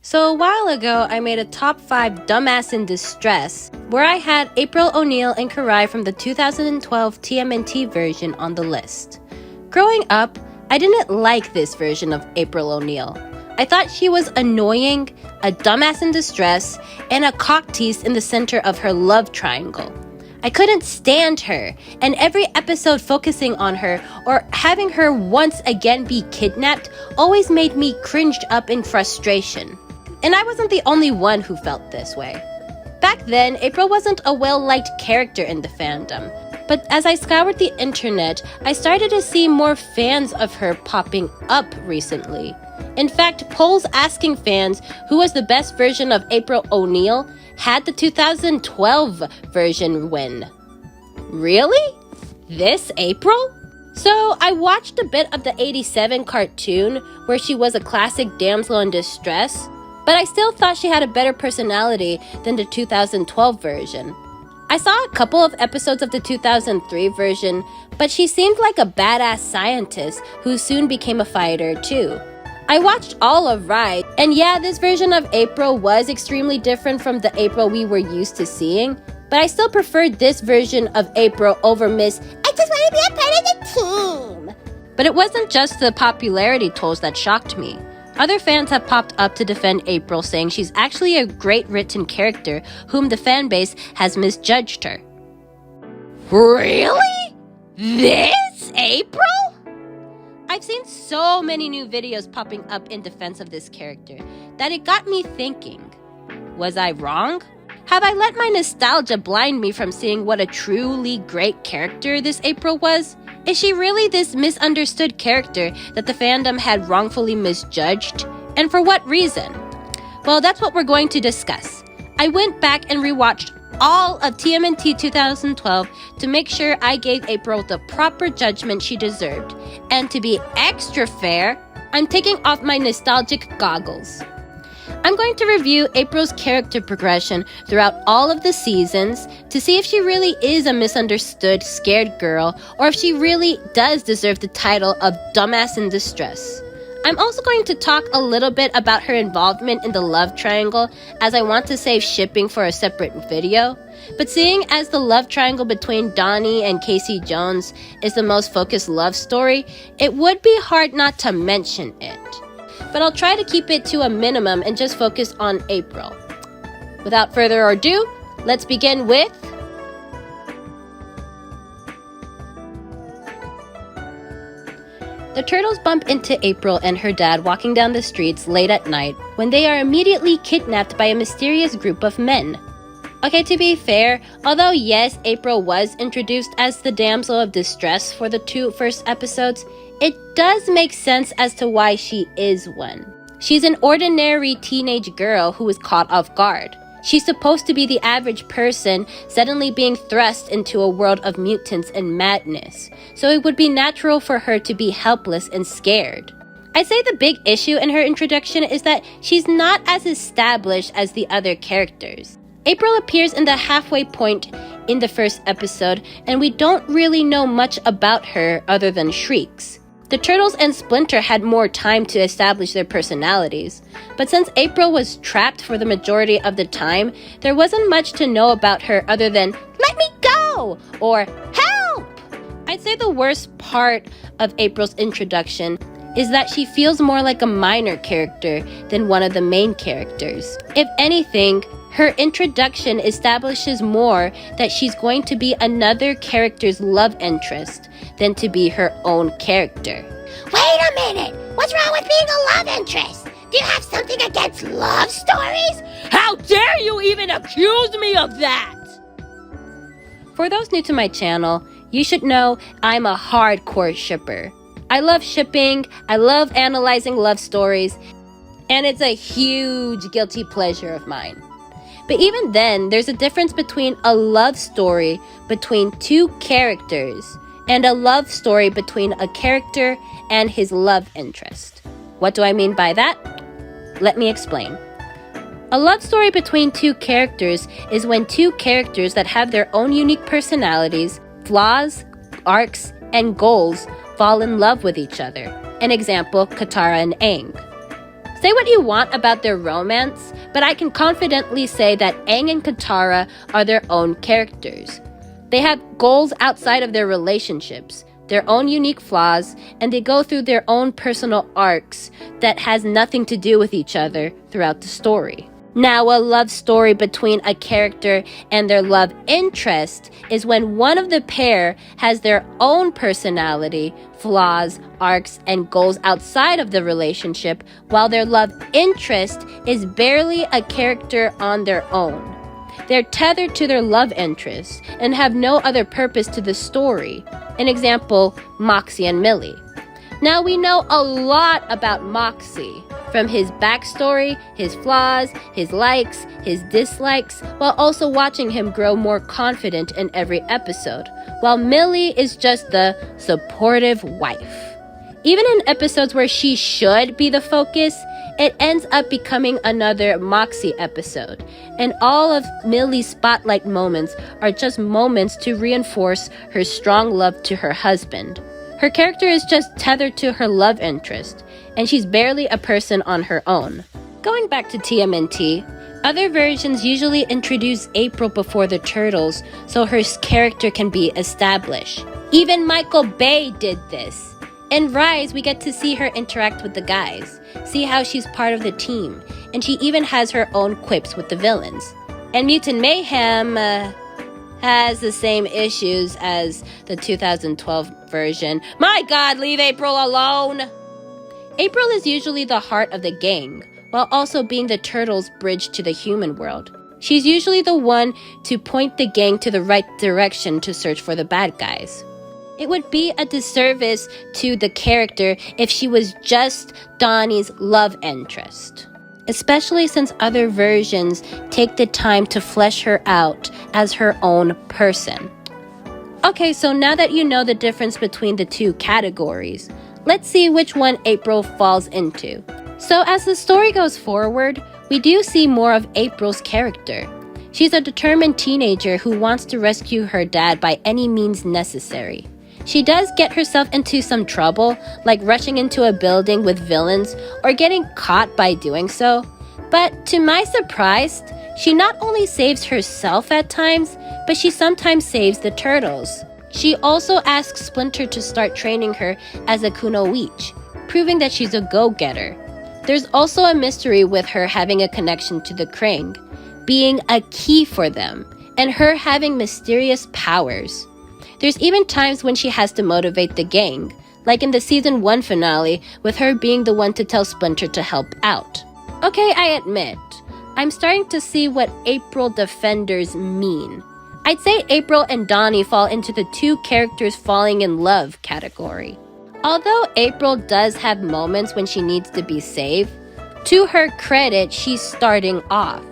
So a while ago, I made a top 5 dumbass in distress, where I had April O'Neil and Karai from the 2012 TMNT version on the list. Growing up, I didn't like this version of April O'Neil. I thought she was annoying, a dumbass in distress, and a cocktease in the center of her love triangle. I couldn't stand her, and every episode focusing on her or having her once again be kidnapped always made me cringed up in frustration. And I wasn't the only one who felt this way. Back then, April wasn't a well-liked character in the fandom, but as I scoured the internet, I started to see more fans of her popping up recently. In fact, polls asking fans who was the best version of April O'Neil had the 2012 version win. Really? This April? So I watched a bit of the 87 cartoon where she was a classic damsel in distress, but I still thought she had a better personality than the 2012 version. I saw a couple of episodes of the 2003 version, but she seemed like a badass scientist who soon became a fighter too. I watched all of Rise, and yeah, this version of April was extremely different from the April we were used to seeing, but I still preferred this version of April over Miss I just want to be a part of the team. But it wasn't just the popularity tolls that shocked me. Other fans have popped up to defend April, saying she's actually a great written character whom the fanbase has misjudged her. Really? This April? I've seen so many new videos popping up in defense of this character that it got me thinking, was I wrong? Have I let my nostalgia blind me from seeing what a truly great character this April was? Is she really this misunderstood character that the fandom had wrongfully misjudged? And for what reason? Well, that's what we're going to discuss. I went back and rewatched all of TMNT 2012 to make sure I gave April the proper judgment she deserved. And to be extra fair, I'm taking off my nostalgic goggles. I'm going to review April's character progression throughout all of the seasons to see if she really is a misunderstood, scared girl, or if she really does deserve the title of dumbass in distress. I'm also going to talk a little bit about her involvement in the love triangle, as I want to save shipping for a separate video. But seeing as the love triangle between Donnie and Casey Jones is the most focused love story, it would be hard not to mention it. But I'll try to keep it to a minimum and just focus on April. Without further ado, let's begin with the turtles bump into April and her dad walking down the streets late at night when they are immediately kidnapped by a mysterious group of men. Okay, to be fair, although yes, April was introduced as the damsel of distress for the 2 first episodes, it does make sense as to why she is one. She's an ordinary teenage girl who is caught off guard. She's supposed to be the average person suddenly being thrust into a world of mutants and madness, so it would be natural for her to be helpless and scared. I'd say the big issue in her introduction is that she's not as established as the other characters. April appears in the halfway point in the first episode, and we don't really know much about her other than shrieks. The Turtles and Splinter had more time to establish their personalities, but since April was trapped for the majority of the time, there wasn't much to know about her other than, "Let me go!" or "Help!" I'd say the worst part of April's introduction is that she feels more like a minor character than one of the main characters. If anything, her introduction establishes more that she's going to be another character's love interest than to be her own character. Wait a minute! What's wrong with being a love interest? Do you have something against love stories? How dare you even accuse me of that? For those new to my channel, you should know I'm a hardcore shipper. I love shipping, I love analyzing love stories, and it's a huge guilty pleasure of mine. But even then, there's a difference between a love story between 2 characters and a love story between a character and his love interest. What do I mean by that? Let me explain. A love story between 2 characters is when 2 characters that have their own unique personalities, flaws, arcs, and goals fall in love with each other. An example, Katara and Aang. Say what you want about their romance, but I can confidently say that Aang and Katara are their own characters. They have goals outside of their relationships, their own unique flaws, and they go through their own personal arcs that has nothing to do with each other throughout the story. Now, a love story between a character and their love interest is when one of the pair has their own personality, flaws, arcs, and goals outside of the relationship, while their love interest is barely a character on their own. They're tethered to their love interest and have no other purpose to the story. An example, Moxie and Millie. Now we know a lot about Moxie, from his backstory, his flaws, his likes, his dislikes, while also watching him grow more confident in every episode, while Millie is just the supportive wife. Even in episodes where she should be the focus, it ends up becoming another Moxie episode, and all of Millie's spotlight moments are just moments to reinforce her strong love to her husband. Her character is just tethered to her love interest, and she's barely a person on her own. Going back to TMNT, other versions usually introduce April before the turtles so her character can be established. Even Michael Bay did this. In Rise, we get to see her interact with the guys, see how she's part of the team, and she even has her own quips with the villains. And Mutant Mayhem has the same issues as the 2012 version. My God, leave April alone! April is usually the heart of the gang, while also being the turtles' bridge to the human world. She's usually the one to point the gang to the right direction to search for the bad guys. It would be a disservice to the character if she was just Donnie's love interest, especially since other versions take the time to flesh her out as her own person. Okay, so now that you know the difference between the two categories, let's see which one April falls into. So as the story goes forward, we do see more of April's character. She's a determined teenager who wants to rescue her dad by any means necessary. She does get herself into some trouble, like rushing into a building with villains or getting caught by doing so. But to my surprise, she not only saves herself at times, but she sometimes saves the turtles. She also asks Splinter to start training her as a kunoichi, proving that she's a go-getter. There's also a mystery with her having a connection to the Krang, being a key for them, and her having mysterious powers. There's even times when she has to motivate the gang, like in the season 1 finale, with her being the one to tell Splinter to help out. Okay, I admit, I'm starting to see what April defenders mean. I'd say April and Donnie fall into the two characters falling in love category. Although April does have moments when she needs to be saved, to her credit, she's starting off.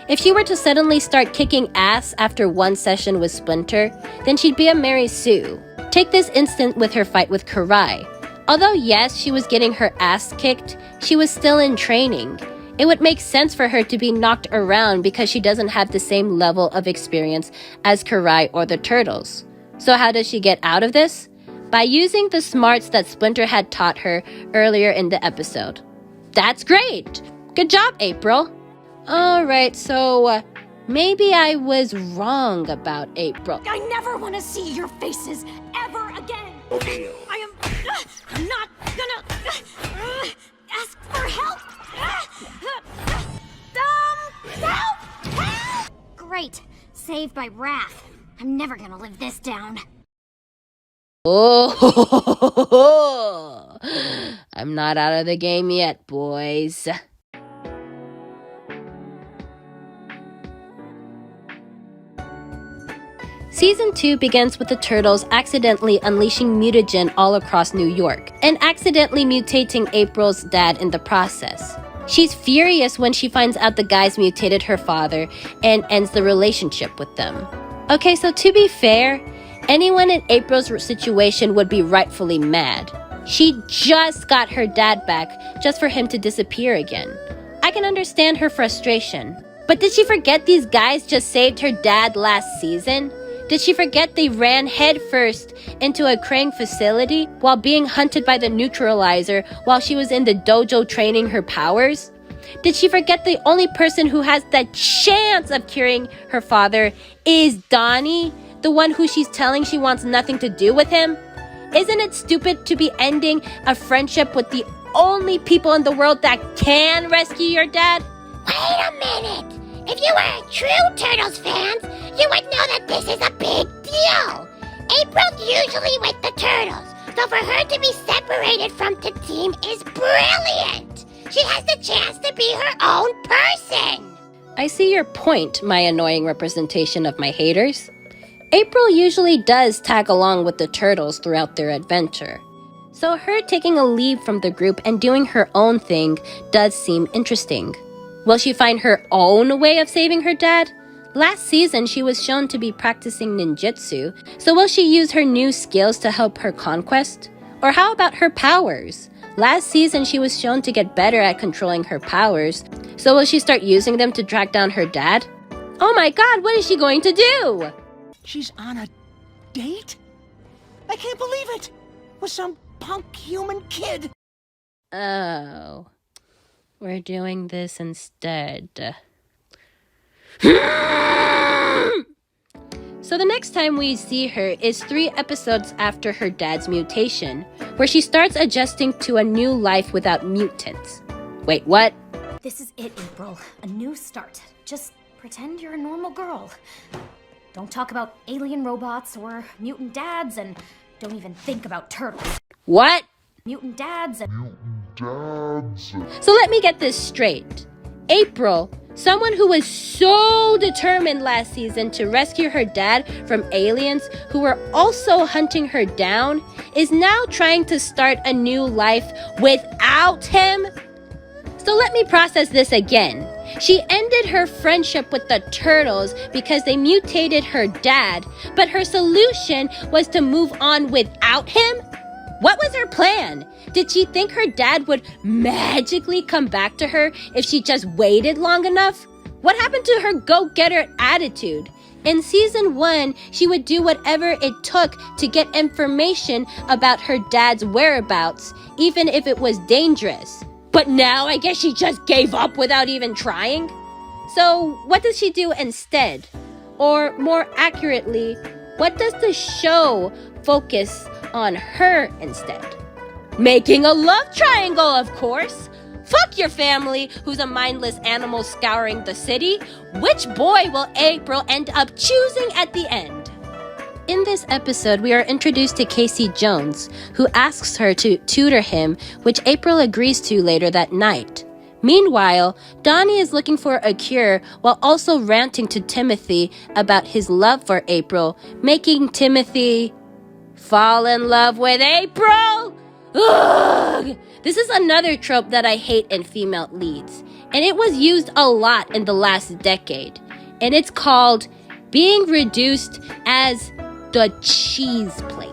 If she were to suddenly start kicking ass after one session with Splinter, then she'd be a Mary Sue. Take this instant with her fight with Karai. Although yes, she was getting her ass kicked, she was still in training. It would make sense for her to be knocked around because she doesn't have the same level of experience as Karai or the Turtles. So how does she get out of this? By using the smarts that Splinter had taught her earlier in the episode. That's great! Good job, April! Alright, so maybe I was wrong about April. I never want to see your faces ever again. I'm not gonna ask for help. Help! Great, saved by wrath. I'm never gonna live this down. Oh, I'm not out of the game yet, boys. Season 2 begins with the Turtles accidentally unleashing mutagen all across New York, and accidentally mutating April's dad in the process. She's furious when she finds out the guys mutated her father and ends the relationship with them. Okay, so to be fair, anyone in April's situation would be rightfully mad. She just got her dad back just for him to disappear again. I can understand her frustration. But did she forget these guys just saved her dad last season? Did she forget they ran headfirst into a crane facility while being hunted by the neutralizer while she was in the dojo training her powers? Did she forget the only person who has the chance of curing her father is Donnie, the one who she's telling she wants nothing to do with him? Isn't it stupid to be ending a friendship with the only people in the world that can rescue your dad? Wait a minute! If you were a true Turtles fan, you would know that this is a big deal. April's usually with the Turtles, so for her to be separated from the team is brilliant. She has the chance to be her own person. I see your point, my annoying representation of my haters. April usually does tag along with the Turtles throughout their adventure. So her taking a leave from the group and doing her own thing does seem interesting. Will she find her own way of saving her dad? Last season, she was shown to be practicing ninjutsu, so will she use her new skills to help her conquest? Or how about her powers? Last season, she was shown to get better at controlling her powers, so will she start using them to track down her dad? Oh my god, what is she going to do? She's on a date? I can't believe it! With some punk human kid! Oh, we're doing this instead. So the next time we see her is 3 episodes after her dad's mutation, where she starts adjusting to a new life without mutants. Wait, what? This is it, April. A new start. Just pretend you're a normal girl. Don't talk about alien robots or mutant dads, and don't even think about turtles. What? Mutant dads and... So let me get this straight. April, someone who was so determined last season to rescue her dad from aliens who were also hunting her down, is now trying to start a new life without him? So let me process this again. She ended her friendship with the Turtles because they mutated her dad, but her solution was to move on without him? What was her plan? Did she think her dad would magically come back to her if she just waited long enough? What happened to her go-getter attitude? In season 1, she would do whatever it took to get information about her dad's whereabouts, even if it was dangerous. But now I guess she just gave up without even trying? So what does she do instead? Or more accurately, what does the show focus on her instead? Making a love triangle, of course. Fuck your family, who's a mindless animal scouring the city. Which boy will April end up choosing at the end? In this episode, we are introduced to Casey Jones, who asks her to tutor him, which April agrees to later that night. Meanwhile, Donnie is looking for a cure while also ranting to Timothy about his love for April, making Timothy fall in love with April? Ugh! This is another trope that I hate in female leads, and it was used a lot in the last decade, and it's called being reduced as the cheese plate.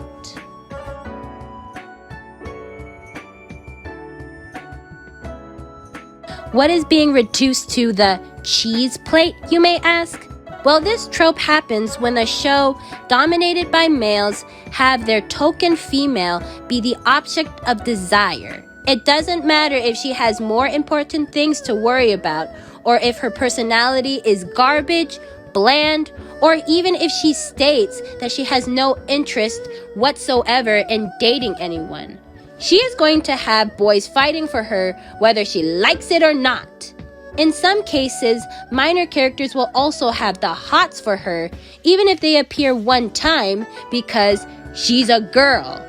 What is being reduced to the cheese plate, you may ask? Well, this trope happens when a show dominated by males have their token female be the object of desire. It doesn't matter if she has more important things to worry about, or if her personality is garbage, bland, or even if she states that she has no interest whatsoever in dating anyone. She is going to have boys fighting for her whether she likes it or not. In some cases, minor characters will also have the hots for her, even if they appear one time, because she's a girl.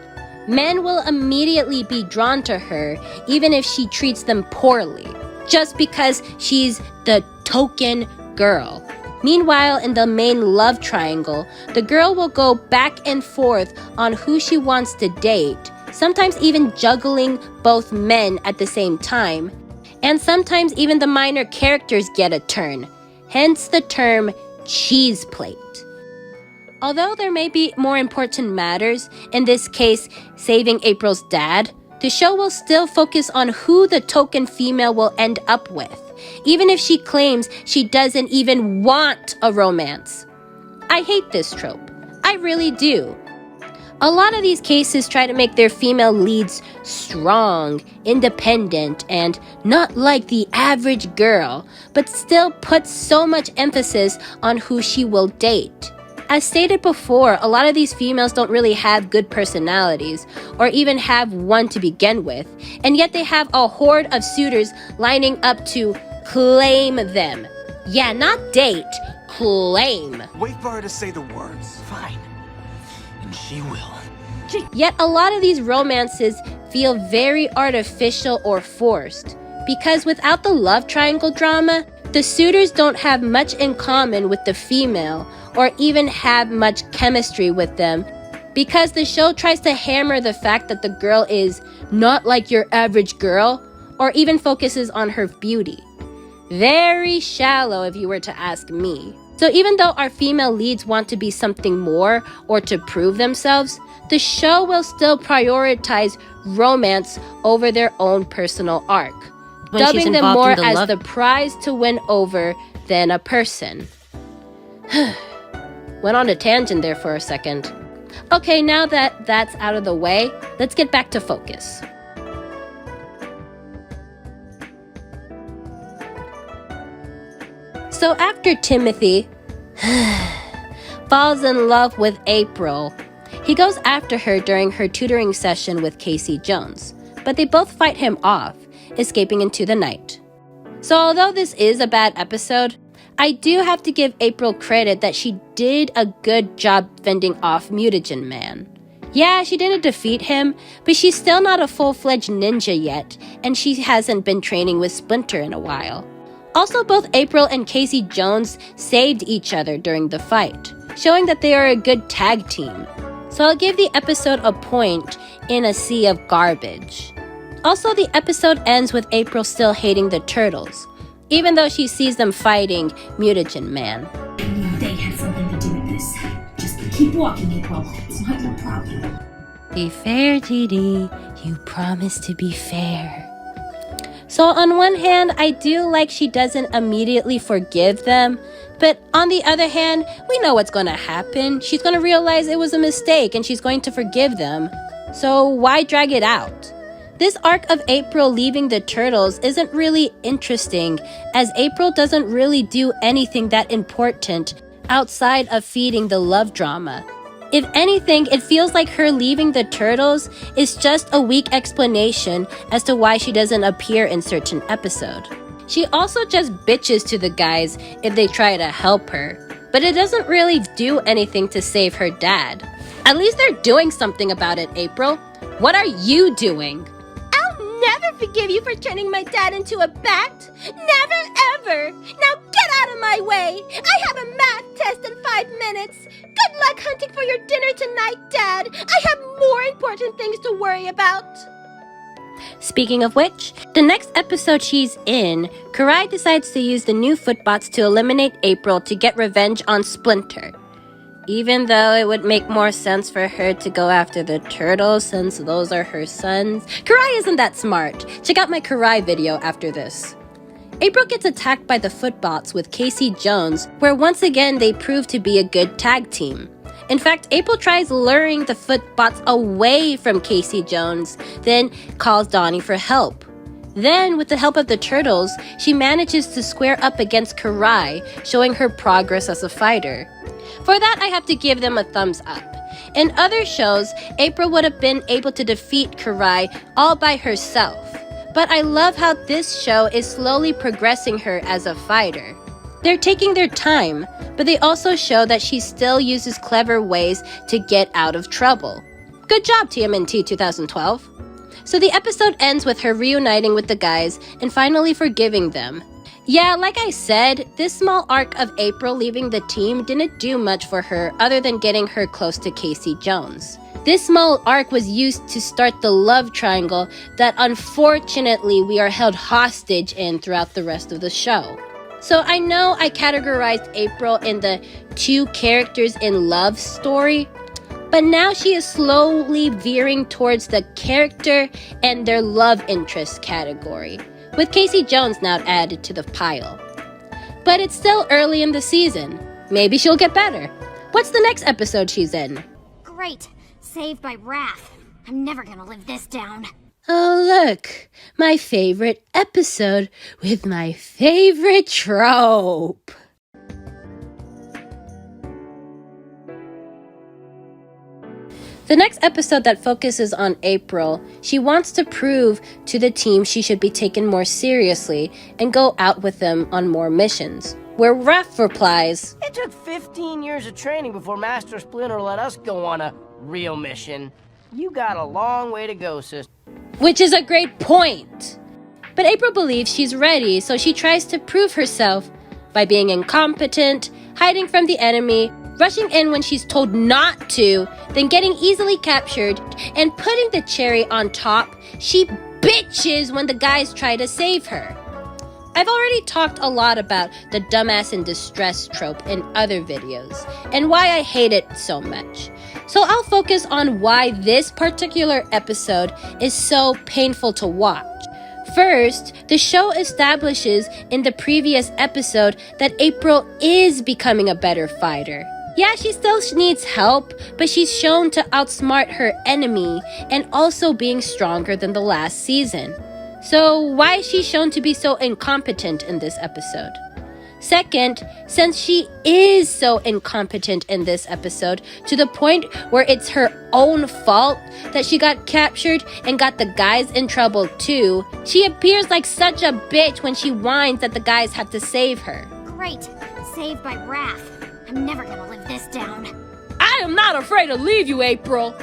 Men will immediately be drawn to her, even if she treats them poorly, just because she's the token girl. Meanwhile, in the main love triangle, the girl will go back and forth on who she wants to date, sometimes even juggling both men at the same time. And sometimes even the minor characters get a turn, hence the term cheese plate. Although there may be more important matters, in this case, saving April's dad, the show will still focus on who the token female will end up with, even if she claims she doesn't even want a romance. I hate this trope. I really do. A lot of these cases try to make their female leads strong, independent, and not like the average girl, but still put so much emphasis on who she will date. As stated before, a lot of these females don't really have good personalities, or even have one to begin with, and yet they have a horde of suitors lining up to claim them. Yeah, not date, claim. Wait for her to say the words. Fine. And she will. Yet a lot of these romances feel very artificial or forced, because without the love triangle drama, the suitors don't have much in common with the female, or even have much chemistry with them, because the show tries to hammer the fact that the girl is not like your average girl, or even focuses on her beauty. Very shallow if you were to ask me. So even though our female leads want to be something more or to prove themselves, the show will still prioritize romance over their own personal arc, dubbing them more as the prize to win over than a person. Went on a tangent there for a second. Okay, now that that's out of the way, let's get back to focus. So after Timothy falls in love with April, he goes after her during her tutoring session with Casey Jones, but they both fight him off, escaping into the night. So although this is a bad episode, I do have to give April credit that she did a good job fending off Mutagen Man. Yeah, she didn't defeat him, but she's still not a full-fledged ninja yet, and she hasn't been training with Splinter in a while. Also, both April and Casey Jones saved each other during the fight, showing that they are a good tag team. So I'll give the episode a point in a sea of garbage. Also, the episode ends with April still hating the turtles, even though she sees them fighting Mutagen Man. I knew they had something to do with this. Just keep walking, April. It's not your problem. Be fair, Dee. You promised to be fair. So on one hand, I do like she doesn't immediately forgive them, but on the other hand, we know what's going to happen. She's going to realize it was a mistake and she's going to forgive them. So why drag it out? This arc of April leaving the turtles isn't really interesting, as April doesn't really do anything that important outside of feeding the love drama. If anything, it feels like her leaving the turtles is just a weak explanation as to why she doesn't appear in certain episode. She also just bitches to the guys if they try to help her, but it doesn't really do anything to save her dad. At least they're doing something about it, April. What are you doing? I'll never forgive you for turning my dad into a bat. Never ever. Now get out of my way. I have a math test in 5 minutes. Good luck hunting for your dinner tonight, Dad. I have more important things to worry about. Speaking of which, the next episode she's in, Karai decides to use the new footbots to eliminate April to get revenge on Splinter. Even though it would make more sense for her to go after the turtles since those are her sons, Karai isn't that smart. Check out my Karai video after this. April gets attacked by the footbots with Casey Jones, where once again they prove to be a good tag team. In fact, April tries luring the footbots away from Casey Jones, then calls Donnie for help. Then, with the help of the turtles, she manages to square up against Karai, showing her progress as a fighter. For that, I have to give them a thumbs up. In other shows, April would have been able to defeat Karai all by herself. But I love how this show is slowly progressing her as a fighter. They're taking their time, but they also show that she still uses clever ways to get out of trouble. Good job, TMNT 2012. So the episode ends with her reuniting with the guys and finally forgiving them. Yeah, like I said, this small arc of April leaving the team didn't do much for her other than getting her close to Casey Jones. This small arc was used to start the love triangle that unfortunately we are held hostage in throughout the rest of the show. So I know I categorized April in the 2 characters in love story, but now she is slowly veering towards the character and their love interest category, with Casey Jones now added to the pile. But it's still early in the season. Maybe she'll get better. What's the next episode she's in? Great. Saved by wrath. I'm never gonna live this down. Oh, look. My favorite episode with my favorite trope. The next episode that focuses on April, she wants to prove to the team she should be taken more seriously and go out with them on more missions. Where Ruff replies, It took 15 years of training before Master Splinter let us go on a real mission. You got a long way to go, sis. which is a great point. But April believes she's ready, so she tries to prove herself by being incompetent, hiding from the enemy, rushing in when she's told not to, then getting easily captured, and putting the cherry on top, she bitches when the guys try to save her. I've already talked a lot about the dumbass in distress trope in other videos, and why I hate it so much. So I'll focus on why this particular episode is so painful to watch. First, the show establishes in the previous episode that April is becoming a better fighter. Yeah, she still needs help, but she's shown to outsmart her enemy and also being stronger than the last season. So why is she shown to be so incompetent in this episode? Second, since she is so incompetent in this episode to the point where it's her own fault that she got captured and got the guys in trouble too, she appears like such a bitch when she whines that the guys have to save her. Great. Saved by wrath. I'm never gonna live this down. I am not afraid to leave you, April.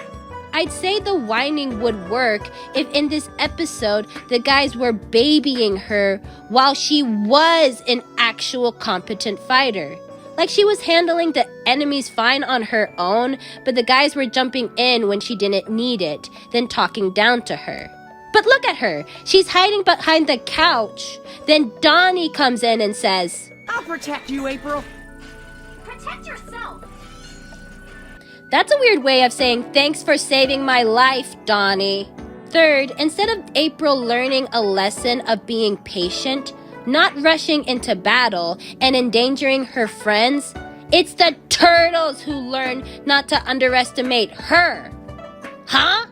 I'd say the whining would work if in this episode the guys were babying her while she was an actual competent fighter. Like she was handling the enemies fine on her own, but the guys were jumping in when she didn't need it, then talking down to her. But look at her. She's hiding behind the couch. Then Donnie comes in and says, I'll protect you, April. Protect yourself. That's a weird way of saying thanks for saving my life, Donnie. Third, instead of April learning a lesson of being patient, not rushing into battle, and endangering her friends, it's the turtles who learn not to underestimate her. Huh?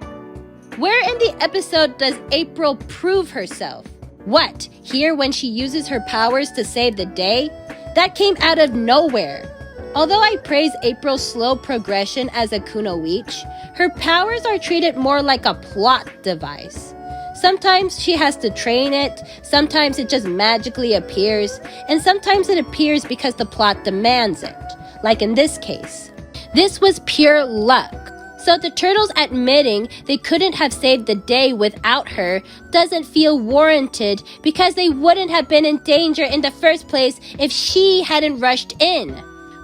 Where in the episode does April prove herself? What, here when she uses her powers to save the day? That came out of nowhere. Although I praise April's slow progression as a Kunoichi, her powers are treated more like a plot device. Sometimes she has to train it, sometimes it just magically appears, and sometimes it appears because the plot demands it, like in this case. This was pure luck. So the turtles admitting they couldn't have saved the day without her doesn't feel warranted because they wouldn't have been in danger in the first place if she hadn't rushed in.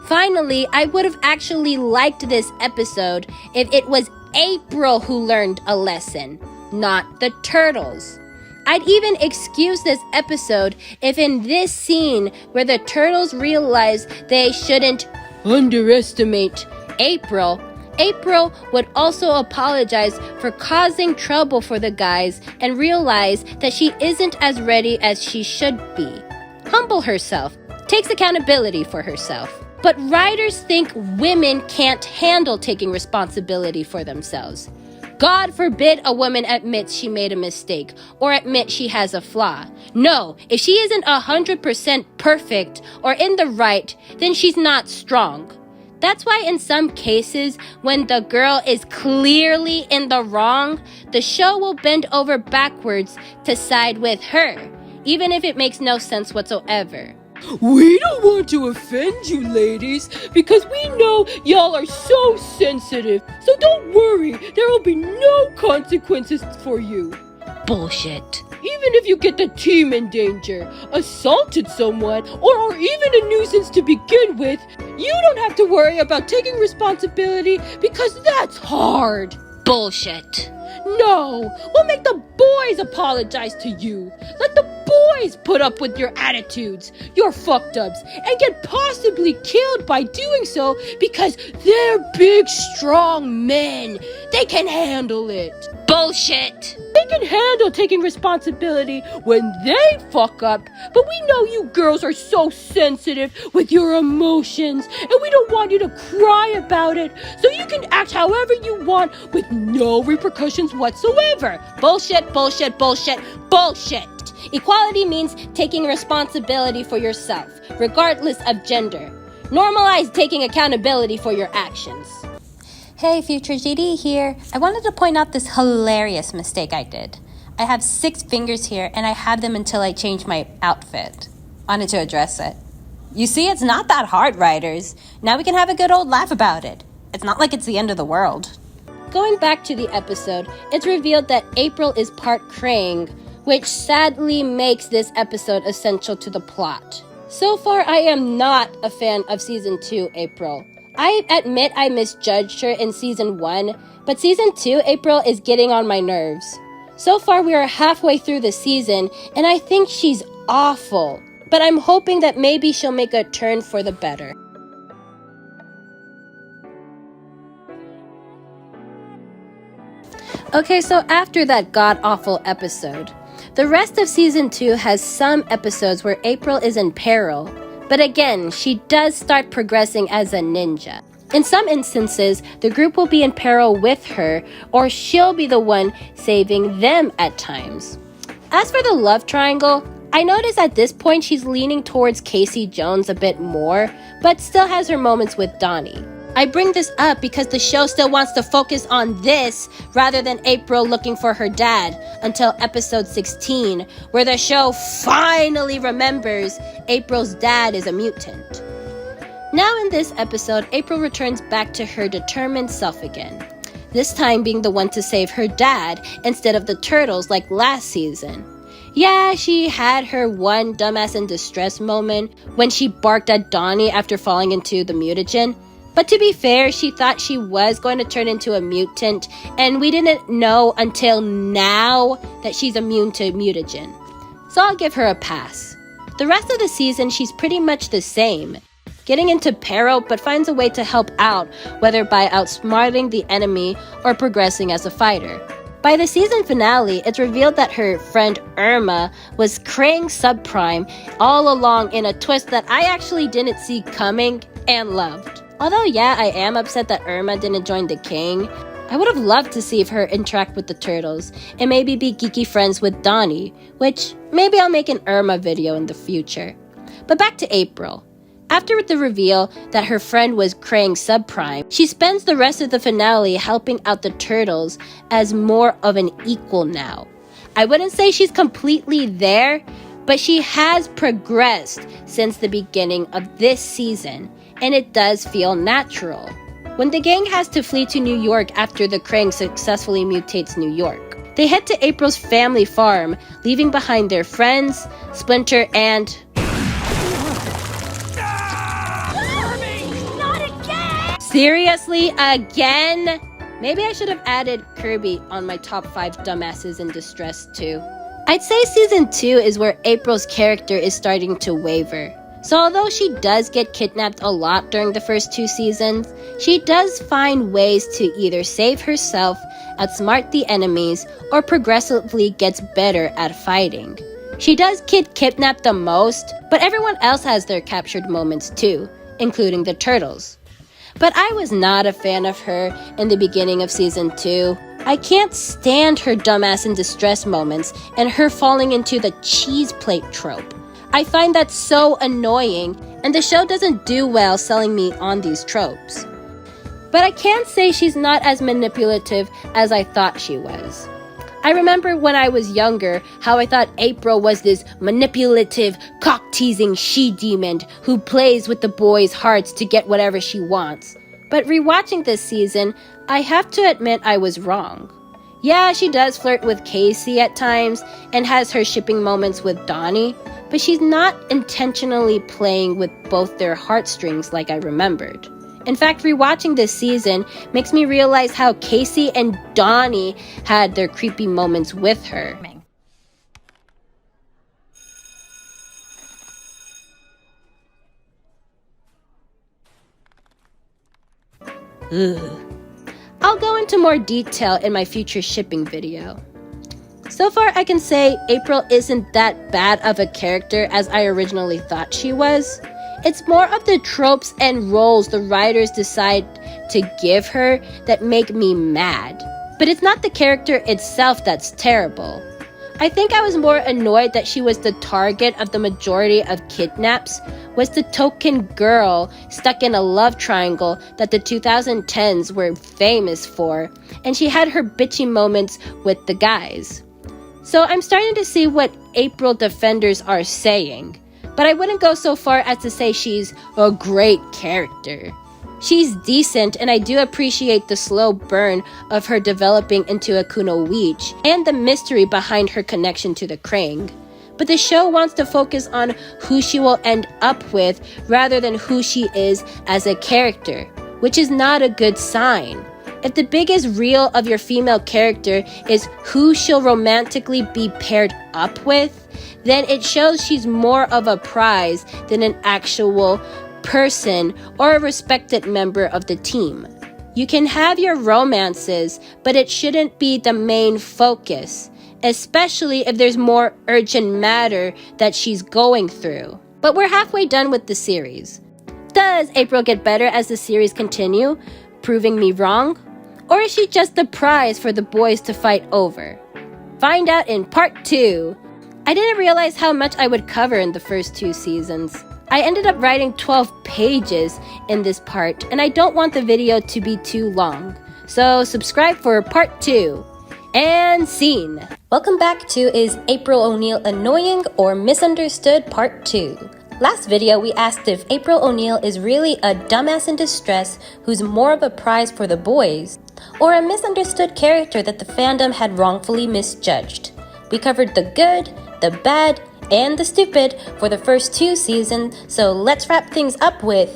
Finally, I would have actually liked this episode if it was April who learned a lesson, not the turtles. I'd even excuse this episode if in this scene where the turtles realize they shouldn't underestimate April would also apologize for causing trouble for the guys and realize that she isn't as ready as she should be. Humble herself, takes accountability for herself. But writers think women can't handle taking responsibility for themselves. God forbid a woman admits she made a mistake or admit she has a flaw. No, if she isn't 100% perfect or in the right, then she's not strong. That's why in some cases, when the girl is clearly in the wrong, the show will bend over backwards to side with her, even if it makes no sense whatsoever. We don't want to offend you ladies, because we know y'all are so sensitive. So don't worry, there will be no consequences for you. Bullshit. Even if you get the team in danger, assaulted someone, or are even a nuisance to begin with, you don't have to worry about taking responsibility because that's hard. Bullshit. No, we'll make the boys apologize to you. Let the boys put up with your attitudes, your fucked-ups, and get possibly killed by doing so because they're big, strong men. They can handle it. Bullshit! They can handle taking responsibility when they fuck up, but we know you girls are so sensitive with your emotions, and we don't want you to cry about it, so you can act however you want with no repercussions whatsoever. Bullshit, bullshit, bullshit, bullshit! Equality means taking responsibility for yourself, regardless of gender. Normalize taking accountability for your actions. Hey, Future GD here. I wanted to point out this hilarious mistake I did. I have 6 fingers here, and I have them until I change my outfit. Wanted to address it. You see, it's not that hard, writers. Now we can have a good old laugh about it. It's not like it's the end of the world. Going back to the episode, it's revealed that April is part Krang, which sadly makes this episode essential to the plot. So far, I am not a fan of Season 2 April. I admit I misjudged her in Season 1, but Season 2 April is getting on my nerves. So far, we are halfway through the season, and I think she's awful. But I'm hoping that maybe she'll make a turn for the better. Okay, so after that god-awful episode, the rest of Season 2 has some episodes where April is in peril. But again, she does start progressing as a ninja. In some instances, the group will be in peril with her, or she'll be the one saving them at times. As for the love triangle, I notice at this point she's leaning towards Casey Jones a bit more, but still has her moments with Donnie. I bring this up because the show still wants to focus on this rather than April looking for her dad until episode 16, where the show finally remembers April's dad is a mutant. Now in this episode, April returns back to her determined self again, this time being the one to save her dad instead of the turtles like last season. Yeah, she had her one dumbass in distress moment when she barked at Donnie after falling into the mutagen. But to be fair, she thought she was going to turn into a mutant, and we didn't know until now that she's immune to mutagen. So I'll give her a pass. The rest of the season, she's pretty much the same, getting into peril but finds a way to help out, whether by outsmarting the enemy or progressing as a fighter. By the season finale, it's revealed that her friend Irma was Krang subprime all along in a twist that I actually didn't see coming and loved. Although yeah, I am upset that Irma didn't join the King. I would have loved to see her interact with the turtles and maybe be geeky friends with Donnie, which maybe I'll make an Irma video in the future. But back to April. After the reveal that her friend was Krang subprime, she spends the rest of the finale helping out the turtles as more of an equal now. I wouldn't say she's completely there, but she has progressed since the beginning of this season, and it does feel natural. When the gang has to flee to New York after the Krang successfully mutates New York, they head to April's family farm, leaving behind their friends, Splinter, and... Not again! Seriously, again? Maybe I should have added Kirby on my top 5 dumbasses in distress too. I'd say season 2 is where April's character is starting to waver. So although she does get kidnapped a lot during the first 2 seasons, she does find ways to either save herself, outsmart the enemies, or progressively gets better at fighting. She does get kidnapped the most, but everyone else has their captured moments too, including the turtles. But I was not a fan of her in the beginning of season 2. I can't stand her dumbass in distress moments and her falling into the cheese plate trope. I find that so annoying, and the show doesn't do well selling me on these tropes. But I can't say she's not as manipulative as I thought she was. I remember when I was younger how I thought April was this manipulative, cock-teasing she-demon who plays with the boys' hearts to get whatever she wants. But rewatching this season, I have to admit I was wrong. Yeah, she does flirt with Casey at times and has her shipping moments with Donnie, but she's not intentionally playing with both their heartstrings like I remembered. In fact, rewatching this season makes me realize how Casey and Donnie had their creepy moments with her. Ugh. I'll go into more detail in my future shipping video. So far, I can say April isn't that bad of a character as I originally thought she was. It's more of the tropes and roles the writers decide to give her that make me mad. But it's not the character itself that's terrible. I think I was more annoyed that she was the target of the majority of kidnaps, was the token girl stuck in a love triangle that the 2010s were famous for, and she had her bitchy moments with the guys. So I'm starting to see what April defenders are saying, but I wouldn't go so far as to say she's a great character. She's decent, and I do appreciate the slow burn of her developing into a kunoichi and the mystery behind her connection to the Krang. But the show wants to focus on who she will end up with rather than who she is as a character, which is not a good sign. If the biggest reel of your female character is who she'll romantically be paired up with, then it shows she's more of a prize than an actual person or a respected member of the team. You can have your romances, but it shouldn't be the main focus, especially if there's more urgent matter that she's going through. But we're halfway done with the series. Does April get better as the series continue, proving me wrong? Or is she just the prize for the boys to fight over? Find out in part 2. I didn't realize how much I would cover in the first 2 seasons. I ended up writing 12 pages in this part, and I don't want the video to be too long. So subscribe for part 2. And scene. Welcome back to Is April O'Neil Annoying or Misunderstood Part 2. Last video we asked if April O'Neil is really a dumbass in distress who's more of a prize for the boys, or a misunderstood character that the fandom had wrongfully misjudged. We covered the good, the bad, and the stupid for the first 2 seasons, so let's wrap things up with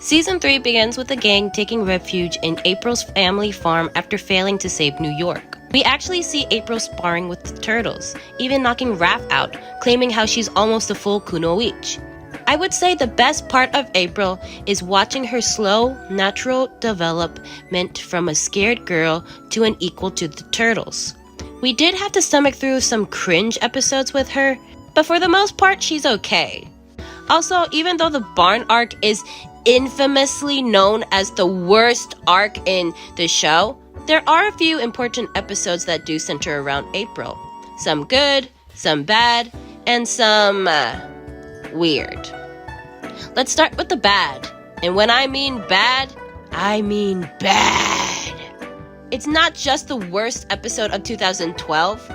Season 3 begins with the gang taking refuge in April's family farm after failing to save New York. We actually see April sparring with the turtles, even knocking Raph out, claiming how she's almost a full kunoichi. I would say the best part of April is watching her slow, natural development from a scared girl to an equal to the turtles. We did have to stomach through some cringe episodes with her, but for the most part, she's okay. Also, even though the barn arc is infamously known as the worst arc in the show, there are a few important episodes that do center around April. Some good, some bad, and some weird. Let's start with the bad. And when I mean bad, I mean bad. It's not just the worst episode of 2012.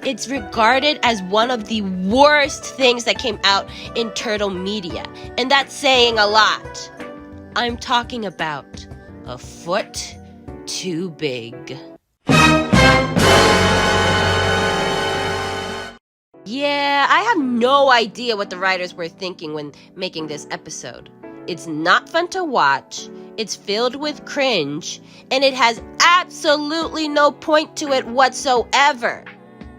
It's regarded as one of the worst things that came out in turtle media, and that's saying a lot. I'm talking about A Foot Too Big. Yeah, I have no idea what the writers were thinking when making this episode. It's not fun to watch, it's filled with cringe, and it has absolutely no point to it whatsoever.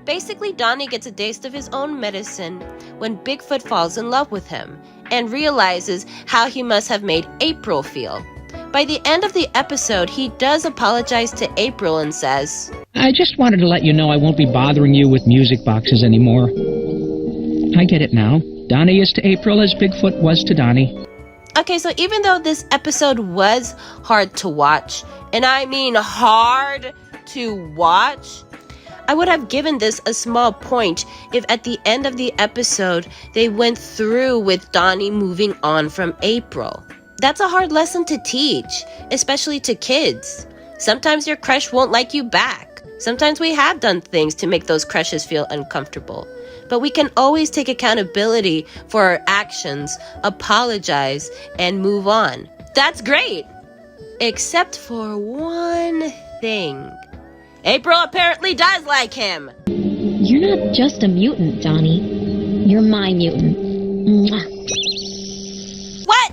Basically, Donnie gets a taste of his own medicine when Bigfoot falls in love with him and realizes how he must have made April feel. By the end of the episode, he does apologize to April and says, I just wanted to let you know I won't be bothering you with music boxes anymore. I get it now. Donnie is to April as Bigfoot was to Donnie. Okay, so even though this episode was hard to watch, and I mean hard to watch, I would have given this a small point if at the end of the episode they went through with Donnie moving on from April. That's a hard lesson to teach, especially to kids. Sometimes your crush won't like you back. Sometimes we have done things to make those crushes feel uncomfortable. But we can always take accountability for our actions, apologize, and move on. That's great! Except for one thing. April apparently does like him. You're not just a mutant, Donnie. You're my mutant. Mwah. What?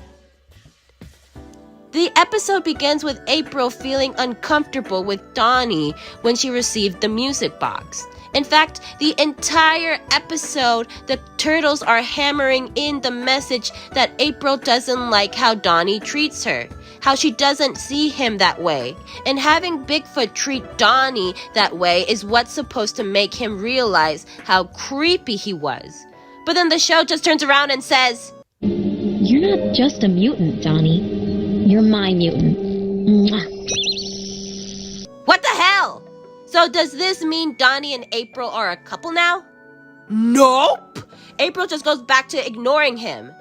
The episode begins with April feeling uncomfortable with Donnie when she received the music box. In fact, the entire episode, the turtles are hammering in the message that April doesn't like how Donnie treats her, how she doesn't see him that way. And having Bigfoot treat Donnie that way is what's supposed to make him realize how creepy he was. But then the show just turns around and says, You're not just a mutant, Donnie. You're my mutant. Mwah. what the hell? So does this mean Donnie and April are a couple now? Nope! April just goes back to ignoring him.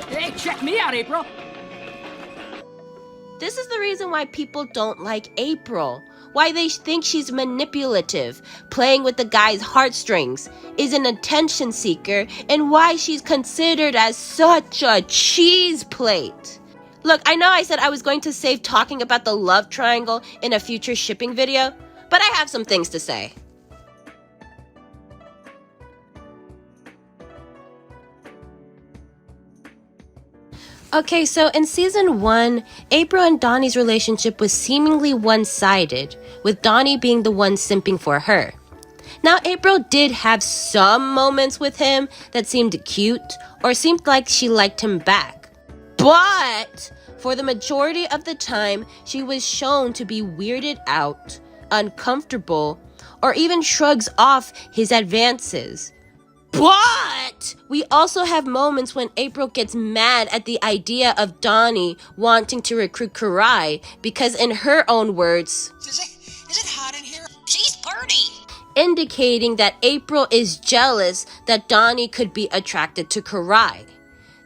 Hey, check me out, April! This is the reason why people don't like April. Why they think she's manipulative, playing with the guy's heartstrings, is an attention seeker, and why she's considered as such a cheese plate. Look, I know I said I was going to save talking about the love triangle in a future shipping video, but I have some things to say. Okay, so in season 1, April and Donnie's relationship was seemingly one-sided, with Donnie being the one simping for her. Now, April did have some moments with him that seemed cute, or seemed like she liked him back. But for the majority of the time, she was shown to be weirded out, uncomfortable, or even shrugs off his advances. But we also have moments when April gets mad at the idea of Donnie wanting to recruit Karai because, in her own words, Is it hot in here? She's pretty. indicating that April is jealous that Donnie could be attracted to Karai.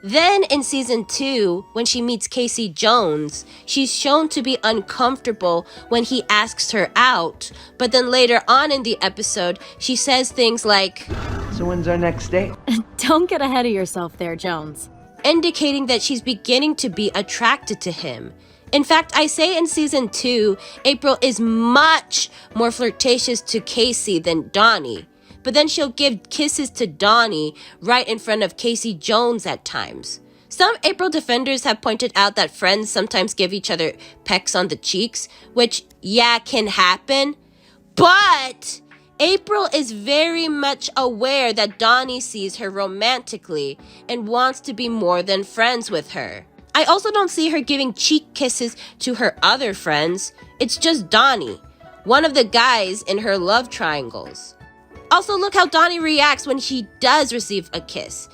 Then in season 2, when she meets Casey Jones, she's shown to be uncomfortable when he asks her out, but then later on in the episode, she says things like, So when's our next date? Don't get ahead of yourself there, Jones. indicating that she's beginning to be attracted to him. In fact, I say in season 2, April is much more flirtatious to Casey than Donnie. But then she'll give kisses to Donnie right in front of Casey Jones at times. Some April defenders have pointed out that friends sometimes give each other pecks on the cheeks, which, yeah, can happen. But April is very much aware that Donnie sees her romantically and wants to be more than friends with her. I also don't see her giving cheek kisses to her other friends. It's just Donnie, one of the guys in her love triangles. Also, look how Donnie reacts when she does receive a kiss.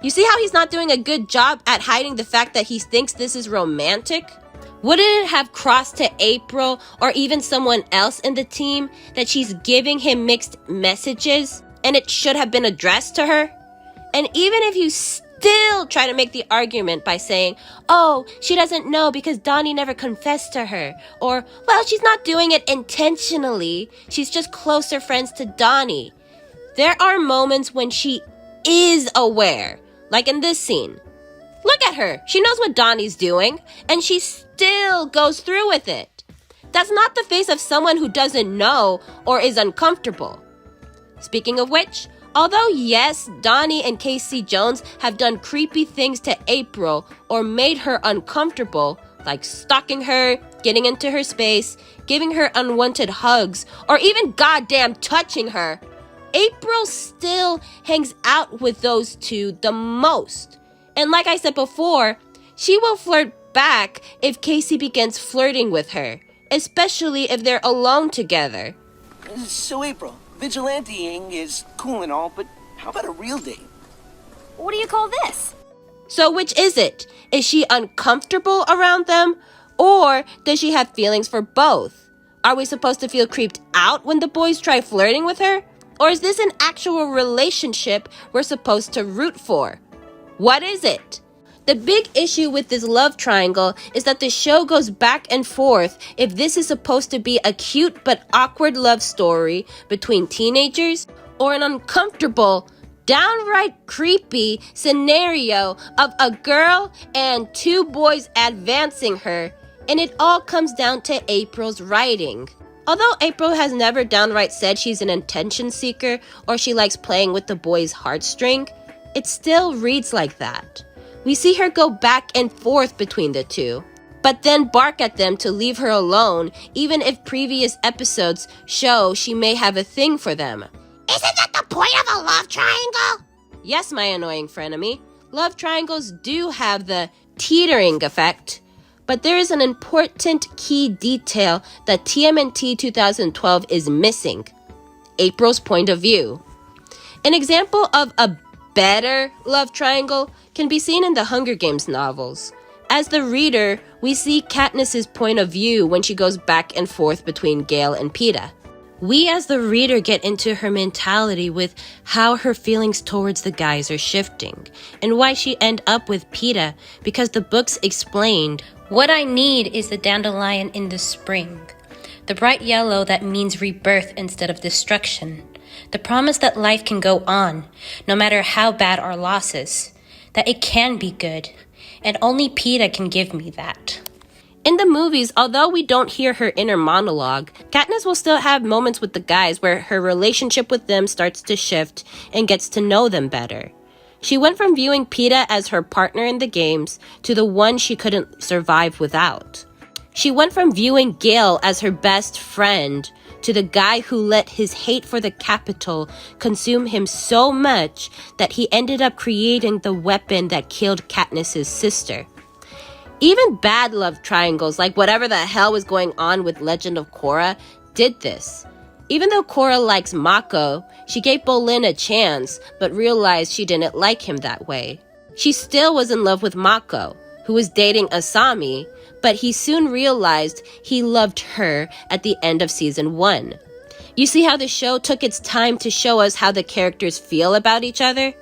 You see how he's not doing a good job at hiding the fact that he thinks this is romantic? Wouldn't it have crossed to April or even someone else in the team that she's giving him mixed messages and it should have been addressed to her? And even if you still try to make the argument by saying, oh, she doesn't know because Donnie never confessed to her, or, well, she's not doing it intentionally, she's just closer friends to Donnie. There are moments when she is aware, like in this scene. Look at her, she knows what Donnie's doing, and she still goes through with it. That's not the face of someone who doesn't know or is uncomfortable. Speaking of which, although yes, Donnie and Casey Jones have done creepy things to April or made her uncomfortable, like stalking her, getting into her space, giving her unwanted hugs, or even goddamn touching her, April still hangs out with those two the most. And like I said before, she will flirt back if Casey begins flirting with her, especially if they're alone together. So April, vigilanteing is cool and all, but how about a real date? What do you call this? So which is it? Is she uncomfortable around them? Or does she have feelings for both? Are we supposed to feel creeped out when the boys try flirting with her? Or is this an actual relationship we're supposed to root for? What is it? The big issue with this love triangle is that the show goes back and forth if this is supposed to be a cute but awkward love story between teenagers or an uncomfortable, downright creepy scenario of a girl and two boys advancing her, and it all comes down to April's writing. Although April has never downright said she's an attention seeker or she likes playing with the boy's heartstring, it still reads like that. We see her go back and forth between the two. but then bark at them to leave her alone, even if previous episodes show she may have a thing for them. Isn't that the point of a love triangle? Yes, my annoying frenemy. Love triangles do have the teetering effect, but there is an important key detail that TMNT 2012 is missing: April's point of view. An example of a better love triangle can be seen in the Hunger Games novels. As the reader, we see Katniss's point of view when she goes back and forth between Gale and Peeta. We as the reader get into her mentality with how her feelings towards the guys are shifting, and why she end up with Peeta, because the books explained, "What I need is the dandelion in the spring, the bright yellow that means rebirth instead of destruction, the promise that life can go on, no matter how bad our losses, that it can be good, and only Peeta can give me that." In the movies, although we don't hear her inner monologue, Katniss will still have moments with the guys where her relationship with them starts to shift and gets to know them better. She went from viewing Peeta as her partner in the games to the one she couldn't survive without. She went from viewing Gale as her best friend to the guy who let his hate for the Capitol consume him so much that he ended up creating the weapon that killed Katniss's sister. Even bad love triangles, like whatever the hell was going on with Legend of Korra, did this. Even though Korra likes Mako, she gave Bolin a chance, but realized she didn't like him that way. She still was in love with Mako, who was dating Asami, but he soon realized he loved her at the end of season 1. You see how the show took its time to show us how the characters feel about each other?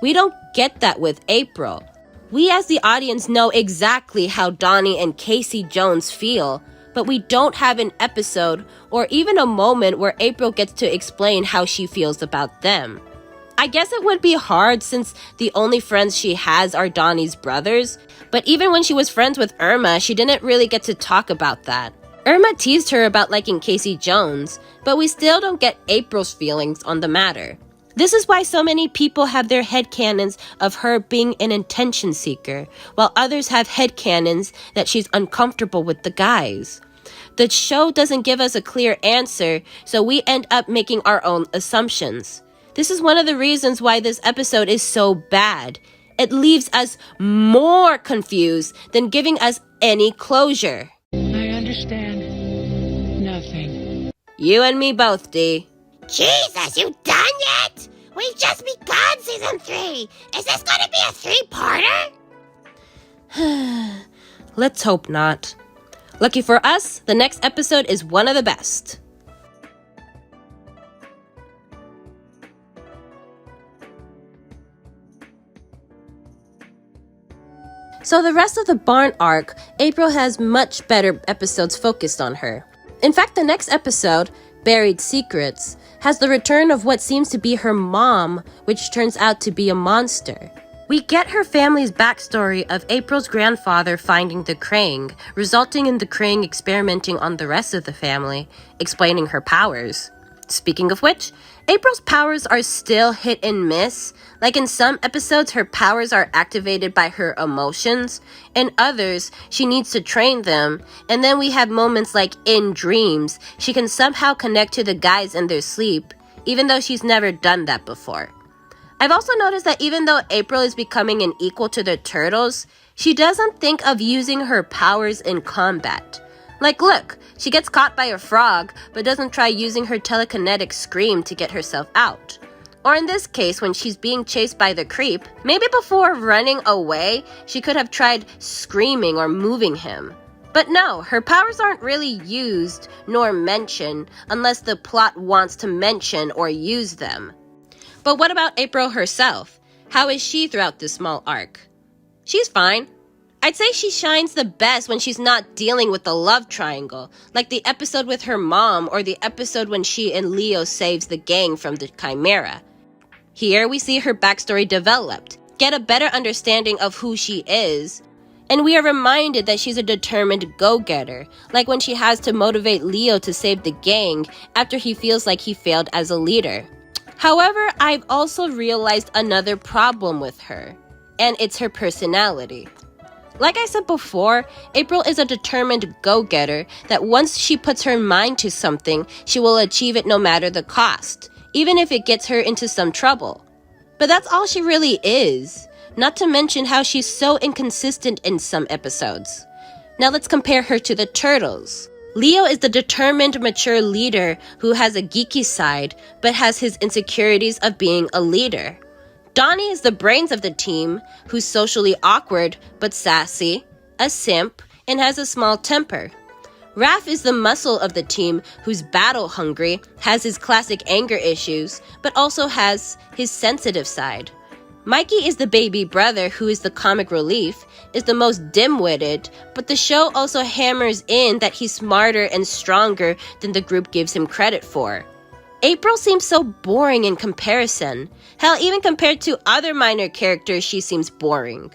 We don't get that with April. We as the audience know exactly how Donnie and Casey Jones feel, but we don't have an episode or even a moment where April gets to explain how she feels about them. I guess it would be hard since the only friends she has are Donnie's brothers, but even when she was friends with Irma, she didn't really get to talk about that. Irma teased her about liking Casey Jones, but we still don't get April's feelings on the matter. This is why so many people have their headcanons of her being an attention seeker, while others have headcanons that she's uncomfortable with the guys. The show doesn't give us a clear answer, so we end up making our own assumptions. This is one of the reasons why this episode is so bad. It leaves us more confused than giving us any closure. I understand nothing. You and me both, Dee. Jesus, you done yet? We've just begun season 3. Is this gonna be a 3-parter? Let's hope not. Lucky for us, the next episode is one of the best. So the rest of the barn arc, April has much better episodes focused on her. In fact, the next episode, Buried Secrets, has the return of what seems to be her mom, which turns out to be a monster. We get her family's backstory of April's grandfather finding the Krang, resulting in the Krang experimenting on the rest of the family, explaining her powers. Speaking of which, April's powers are still hit and miss. Like in some episodes, her powers are activated by her emotions. In others, she needs to train them. And then we have moments like in dreams, she can somehow connect to the guys in their sleep, even though she's never done that before. I've also noticed that even though April is becoming an equal to the turtles, she doesn't think of using her powers in combat. Like look, she gets caught by a frog, but doesn't try using her telekinetic scream to get herself out. Or in this case, when she's being chased by the creep, maybe before running away, she could have tried screaming or moving him. But no, her powers aren't really used nor mentioned unless the plot wants to mention or use them. But what about April herself? How is she throughout this small arc? She's fine. I'd say she shines the best when she's not dealing with the love triangle, like the episode with her mom or the episode when she and Leo saves the gang from the Chimera. Here we see her backstory developed, get a better understanding of who she is, and we are reminded that she's a determined go-getter, like when she has to motivate Leo to save the gang after he feels like he failed as a leader. However, I've also realized another problem with her, and it's her personality. Like I said before, April is a determined go-getter that once she puts her mind to something, she will achieve it no matter the cost, even if it gets her into some trouble. But that's all she really is, not to mention how she's so inconsistent in some episodes. Now let's compare her to the turtles. Leo is the determined, mature leader who has a geeky side, but has his insecurities of being a leader. Donnie is the brains of the team, who's socially awkward but sassy, a simp, and has a small temper. Raph is the muscle of the team, who's battle-hungry, has his classic anger issues, but also has his sensitive side. Mikey is the baby brother who is the comic relief, is the most dim-witted, but the show also hammers in that he's smarter and stronger than the group gives him credit for. April seems so boring in comparison. Hell, even compared to other minor characters, she seems boring.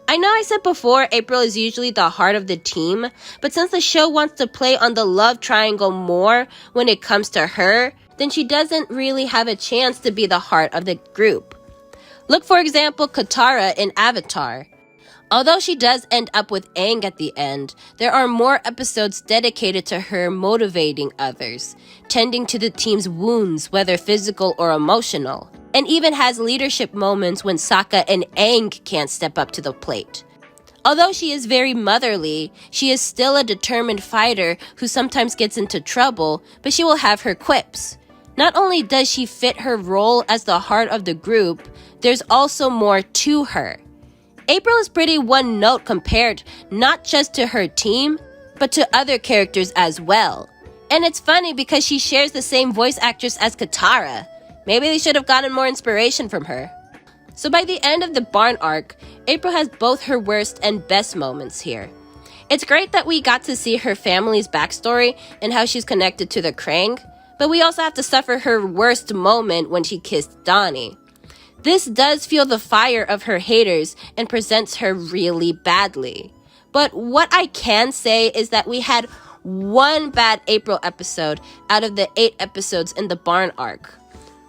I know I said before April is usually the heart of the team, but since the show wants to play on the love triangle more when it comes to her, then she doesn't really have a chance to be the heart of the group. Look, for example, Katara in Avatar. Although she does end up with Aang at the end, there are more episodes dedicated to her motivating others, tending to the team's wounds, whether physical or emotional, and even has leadership moments when Sokka and Aang can't step up to the plate. Although she is very motherly, she is still a determined fighter who sometimes gets into trouble, but she will have her quips. Not only does she fit her role as the heart of the group, there's also more to her. April is pretty one-note compared not just to her team, but to other characters as well. And it's funny because she shares the same voice actress as Katara. Maybe they should have gotten more inspiration from her. So by the end of the barn arc, April has both her worst and best moments here. It's great that we got to see her family's backstory and how she's connected to the Krang, but we also have to suffer her worst moment when she kissed Donnie. This does fuel the fire of her haters and presents her really badly. But what I can say is that we had one bad April episode out of the 8 episodes in the barn arc.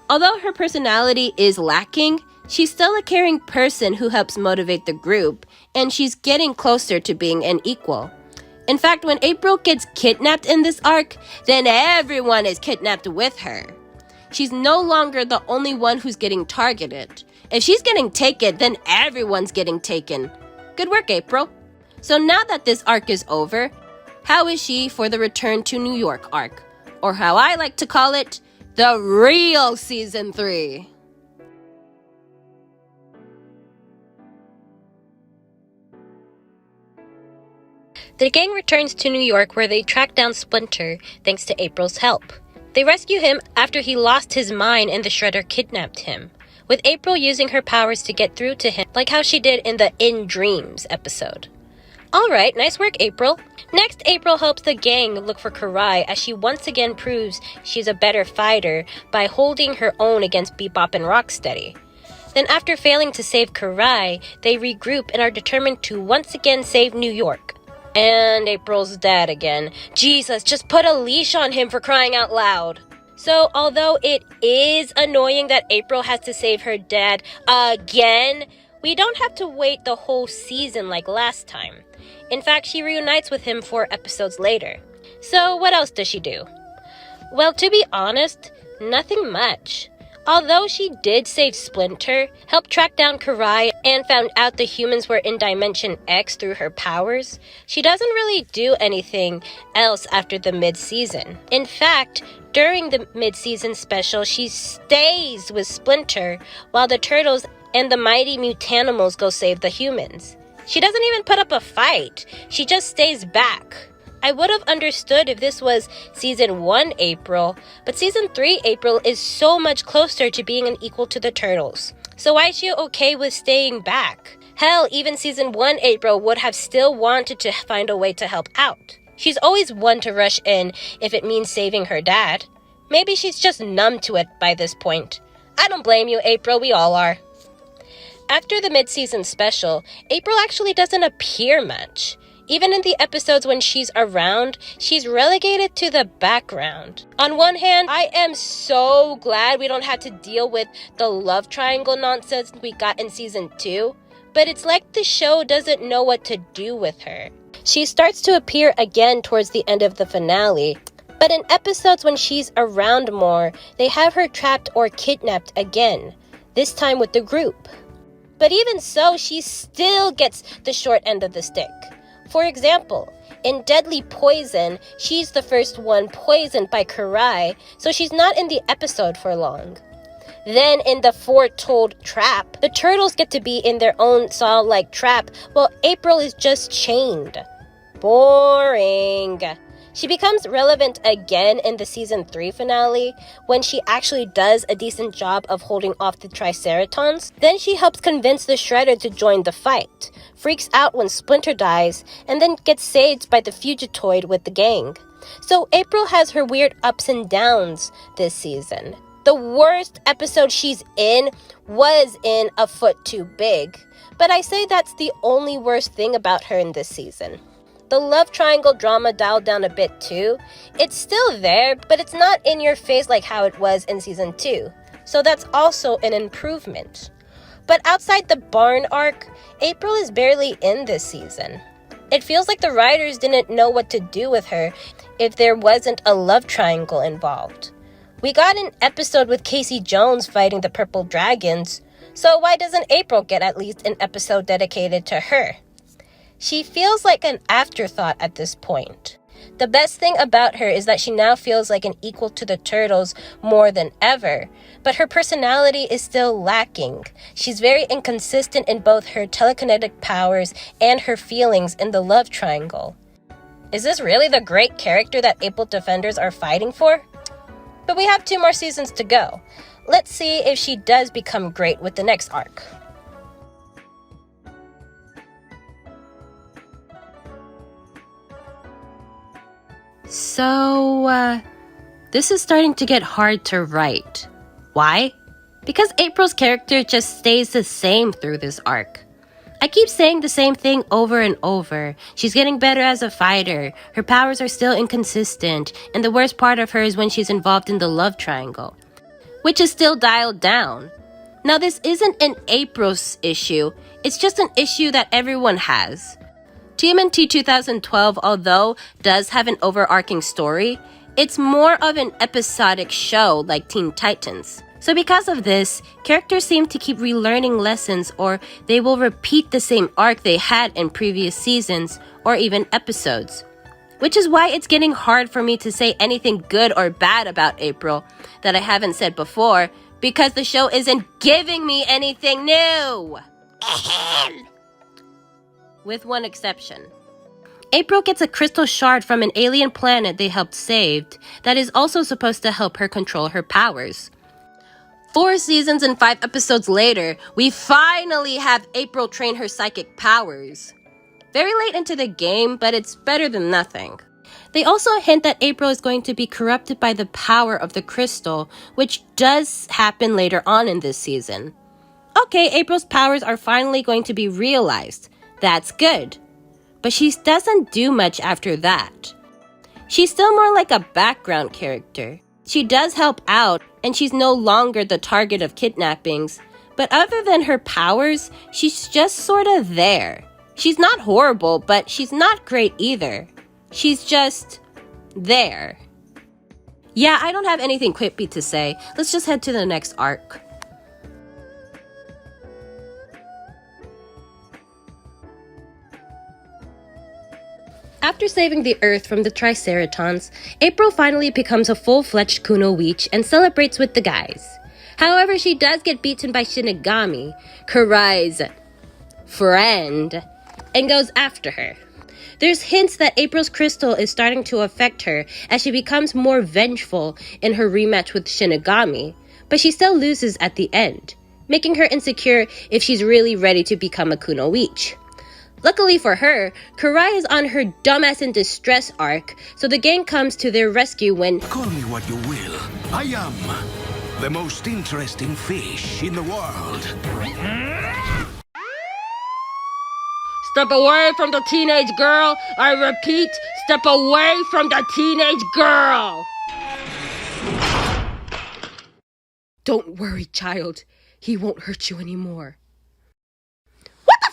Although her personality is lacking, she's still a caring person who helps motivate the group, and she's getting closer to being an equal. In fact, when April gets kidnapped in this arc, then everyone is kidnapped with her. She's no longer the only one who's getting targeted. If she's getting taken, then everyone's getting taken. Good work, April. So now that this arc is over, how is she for the Return to New York arc? Or how I like to call it, the real Season 3. The gang returns to New York where they track down Splinter thanks to April's help. They rescue him after he lost his mind and the Shredder kidnapped him, with April using her powers to get through to him like how she did in the In Dreams episode. Alright, nice work, April. Next, April helps the gang look for Karai as she once again proves she's a better fighter by holding her own against Bebop and Rocksteady. Then after failing to save Karai, they regroup and are determined to once again save New York. And April's dead again. Jesus, just put a leash on him for crying out loud. So, although it is annoying that April has to save her dad again, we don't have to wait the whole season like last time. In fact, she reunites with him 4 episodes later. So, what else does she do? Well, to be honest, nothing much. Although she did save Splinter, help track down Karai, and found out the humans were in Dimension X through her powers, she doesn't really do anything else after the mid-season. In fact, during the mid-season special, she stays with Splinter while the Turtles and the mighty Mutanimals go save the humans. She doesn't even put up a fight. She just stays back. I would have understood if this was Season 1 April, but Season 3 April is so much closer to being an equal to the Turtles. So why is she okay with staying back? Hell, even Season 1 April would have still wanted to find a way to help out. She's always one to rush in if it means saving her dad. Maybe she's just numb to it by this point. I don't blame you, April, we all are. After the mid-season special, April actually doesn't appear much. Even in the episodes when she's around, she's relegated to the background. On one hand, I am so glad we don't have to deal with the love triangle nonsense we got in Season 2. but it's like the show doesn't know what to do with her. She starts to appear again towards the end of the finale, but in episodes when she's around more, they have her trapped or kidnapped again, this time with the group. But even so, she still gets the short end of the stick. For example, in Deadly Poison, she's the first one poisoned by Karai, so she's not in the episode for long. Then in the Foretold Trap, the turtles get to be in their own Saw-like trap, while April is just chained. Boring. She becomes relevant again in the season 3 finale, when she actually does a decent job of holding off the Triceratons. Then she helps convince the Shredder to join the fight, freaks out when Splinter dies, and then gets saved by the Fugitoid with the gang. So April has her weird ups and downs this season. The worst episode she's in was in A Foot Too Big, but I say that's the only worst thing about her in this season. The love triangle drama dialed down a bit too. It's still there, but it's not in your face like how it was in season 2. So that's also an improvement. But outside the barn arc, April is barely in this season. It feels like the writers didn't know what to do with her if there wasn't a love triangle involved. We got an episode with Casey Jones fighting the Purple Dragons, so why doesn't April get at least an episode dedicated to her? She feels like an afterthought at this point. The best thing about her is that she now feels like an equal to the Turtles more than ever, but her personality is still lacking. She's very inconsistent in both her telekinetic powers and her feelings in the love triangle. Is this really the great character that April defenders are fighting for? But we have 2 more seasons to go. Let's see if she does become great with the next arc. So, this is starting to get hard to write. Why? Because April's character just stays the same through this arc. I keep saying the same thing over and over. She's getting better as a fighter, her powers are still inconsistent, and the worst part of her is when she's involved in the love triangle, which is still dialed down. Now, this isn't an April's issue, it's just an issue that everyone has. TMNT 2012, although does have an overarching story, it's more of an episodic show like Teen Titans. So because of this, characters seem to keep relearning lessons, or they will repeat the same arc they had in previous seasons or even episodes. Which is why it's getting hard for me to say anything good or bad about April that I haven't said before, because the show isn't giving me anything new. Ahem. With one exception. April gets a crystal shard from an alien planet they helped save that is also supposed to help her control her powers. 4 seasons and 5 episodes later, we finally have April train her psychic powers. Very late into the game, but it's better than nothing. They also hint that April is going to be corrupted by the power of the crystal, which does happen later on in this season. Okay, April's powers are finally going to be realized. That's good. But she doesn't do much after that. She's still more like a background character. She does help out, and she's no longer the target of kidnappings. But other than her powers, she's just sort of there. She's not horrible, but she's not great either. She's just there. Yeah, I don't have anything quippy to say. Let's just head to the next arc. After saving the Earth from the Triceratons, April finally becomes a full-fledged Kunoichi and celebrates with the guys. However, she does get beaten by Shinigami, Karai's friend, and goes after her. There's hints that April's crystal is starting to affect her as she becomes more vengeful in her rematch with Shinigami, but she still loses at the end, making her insecure if she's really ready to become a Kunoichi. Luckily for her, Karai is on her dumbass in distress arc, so the gang comes to their rescue when— Call me what you will. I am the most interesting fish in the world. Step away from the teenage girl. I repeat, step away from the teenage girl. Don't worry, child. He won't hurt you anymore. What the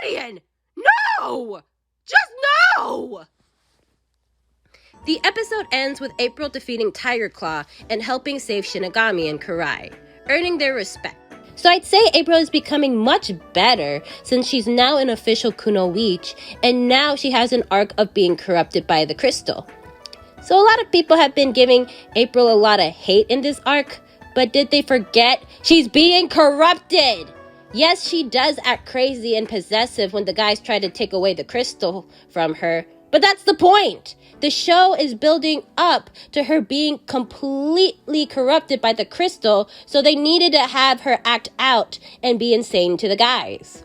alien! No! Just no! The episode ends with April defeating Tiger Claw and helping save Shinigami and Karai, earning their respect. So I'd say April is becoming much better since she's now an official Kunoichi, and now she has an arc of being corrupted by the crystal. So a lot of people have been giving April a lot of hate in this arc, but did they forget she's being corrupted? Yes, she does act crazy and possessive when the guys try to take away the crystal from her, but that's the point. The show is building up to her being completely corrupted by the crystal, so they needed to have her act out and be insane to the guys.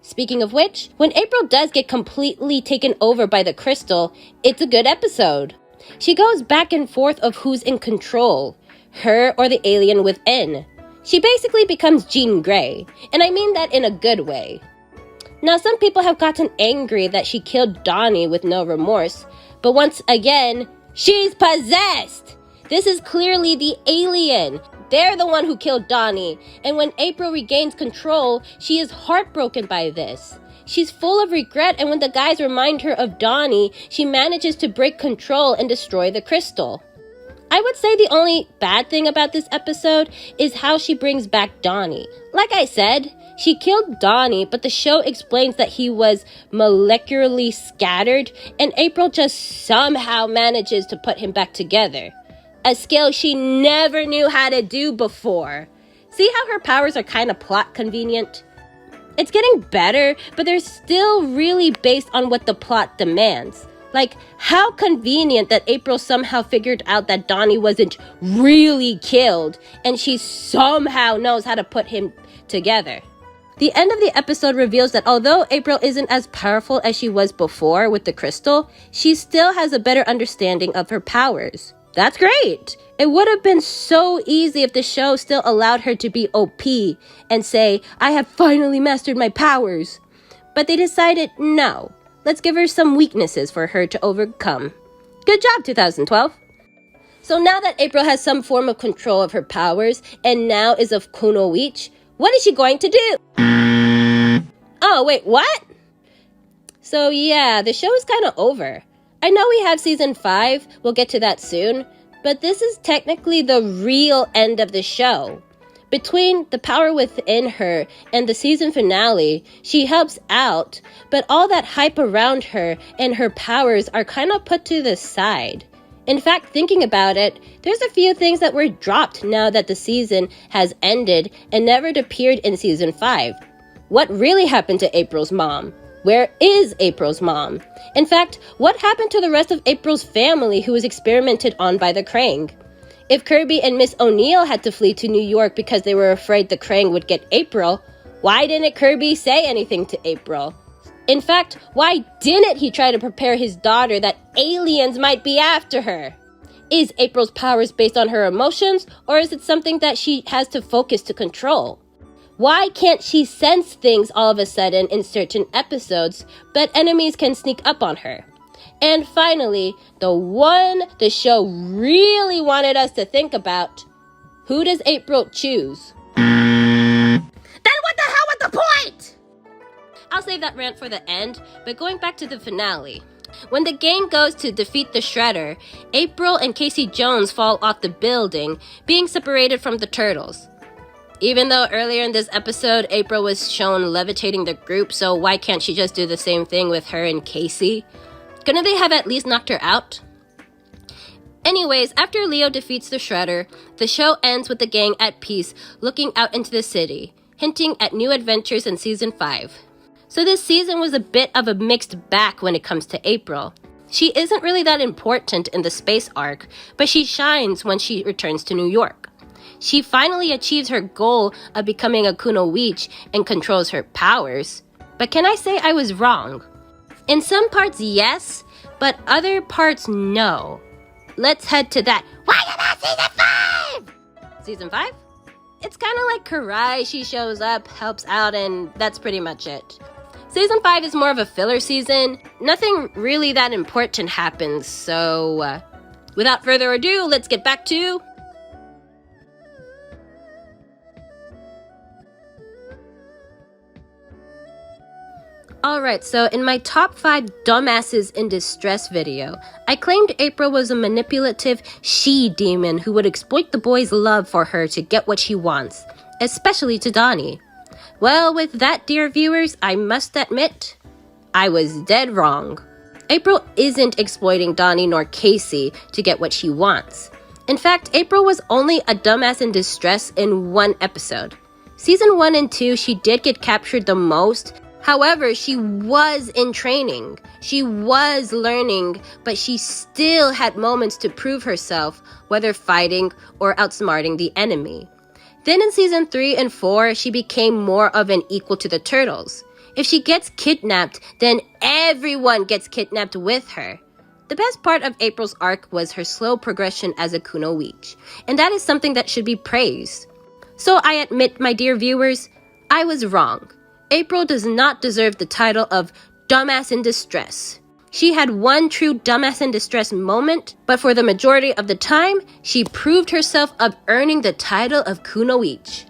Speaking of which, when April does get completely taken over by the crystal, it's a good episode. She goes back and forth of who's in control, her or the alien within. She basically becomes Jean Grey, and I mean that in a good way. Now, some people have gotten angry that she killed Donnie with no remorse, but once again, she's possessed! This is clearly the alien. They're the one who killed Donnie, and when April regains control, she is heartbroken by this. She's full of regret, and when the guys remind her of Donnie, she manages to break control and destroy the crystal. I would say the only bad thing about this episode is how she brings back Donnie. Like I said, she killed Donnie, but the show explains that he was molecularly scattered, and April just somehow manages to put him back together. A skill she never knew how to do before. See how her powers are kind of plot convenient? It's getting better, but they're still really based on what the plot demands. Like, how convenient that April somehow figured out that Donnie wasn't really killed, and she somehow knows how to put him together. The end of the episode reveals that although April isn't as powerful as she was before with the crystal, she still has a better understanding of her powers. That's great! It would have been so easy if the show still allowed her to be OP and say, I have finally mastered my powers. But they decided, no. Let's give her some weaknesses for her to overcome. Good job, 2012. So now that April has some form of control of her powers and now is of Kunoichi, what is she going to do? Oh, wait, what? So yeah, the show is kind of over. I know we have season 5, we'll get to that soon, but this is technically the real end of the show. Between the power within her and the season finale, she helps out, but all that hype around her and her powers are kind of put to the side. In fact, thinking about it, there's a few things that were dropped now that the season has ended and never appeared in season 5. What really happened to April's mom? Where is April's mom? In fact, what happened to the rest of April's family who was experimented on by the Krang? If Kirby and Miss O'Neill had to flee to New York because they were afraid the Krang would get April, why didn't Kirby say anything to April? In fact, why didn't he try to prepare his daughter that aliens might be after her? Is April's powers based on her emotions, or is it something that she has to focus to control? Why can't she sense things all of a sudden in certain episodes, but enemies can sneak up on her? And finally, the one the show really wanted us to think about, who does April choose? Then what the hell was the point? I'll save that rant for the end, but going back to the finale. When the gang goes to defeat the Shredder, April and Casey Jones fall off the building, being separated from the Turtles. Even though earlier in this episode, April was shown levitating the group, so why can't she just do the same thing with her and Casey? Couldn't they have at least knocked her out? Anyways, after Leo defeats the Shredder, the show ends with the gang at peace looking out into the city, hinting at new adventures in Season 5. So this season was a bit of a mixed bag when it comes to April. She isn't really that important in the space arc, but she shines when she returns to New York. She finally achieves her goal of becoming a Kunoichi and controls her powers. But can I say I was wrong? In some parts, yes, but other parts, no. Let's head to that. Why about Season 5? Season 5? It's kind of like Karai. She shows up, helps out, and that's pretty much it. Season 5 is more of a filler season. Nothing really that important happens, so without further ado, let's get back to... Alright, so in my top 5 dumbasses in distress video, I claimed April was a manipulative she-demon who would exploit the boy's love for her to get what she wants, especially to Donnie. Well, with that, dear viewers, I must admit, I was dead wrong. April isn't exploiting Donnie nor Casey to get what she wants. In fact, April was only a dumbass in distress in one episode. Season 1 and 2, she did get captured the most. However, she was in training. She was learning, but she still had moments to prove herself, whether fighting or outsmarting the enemy. Then in Season 3 and 4, she became more of an equal to the turtles. If she gets kidnapped, then everyone gets kidnapped with her. The best part of April's arc was her slow progression as a Kunoichi, and that is something that should be praised. So I admit, my dear viewers, I was wrong. April does not deserve the title of dumbass in distress. She had one true dumbass in distress moment, but for the majority of the time, she proved herself of earning the title of Kunoichi.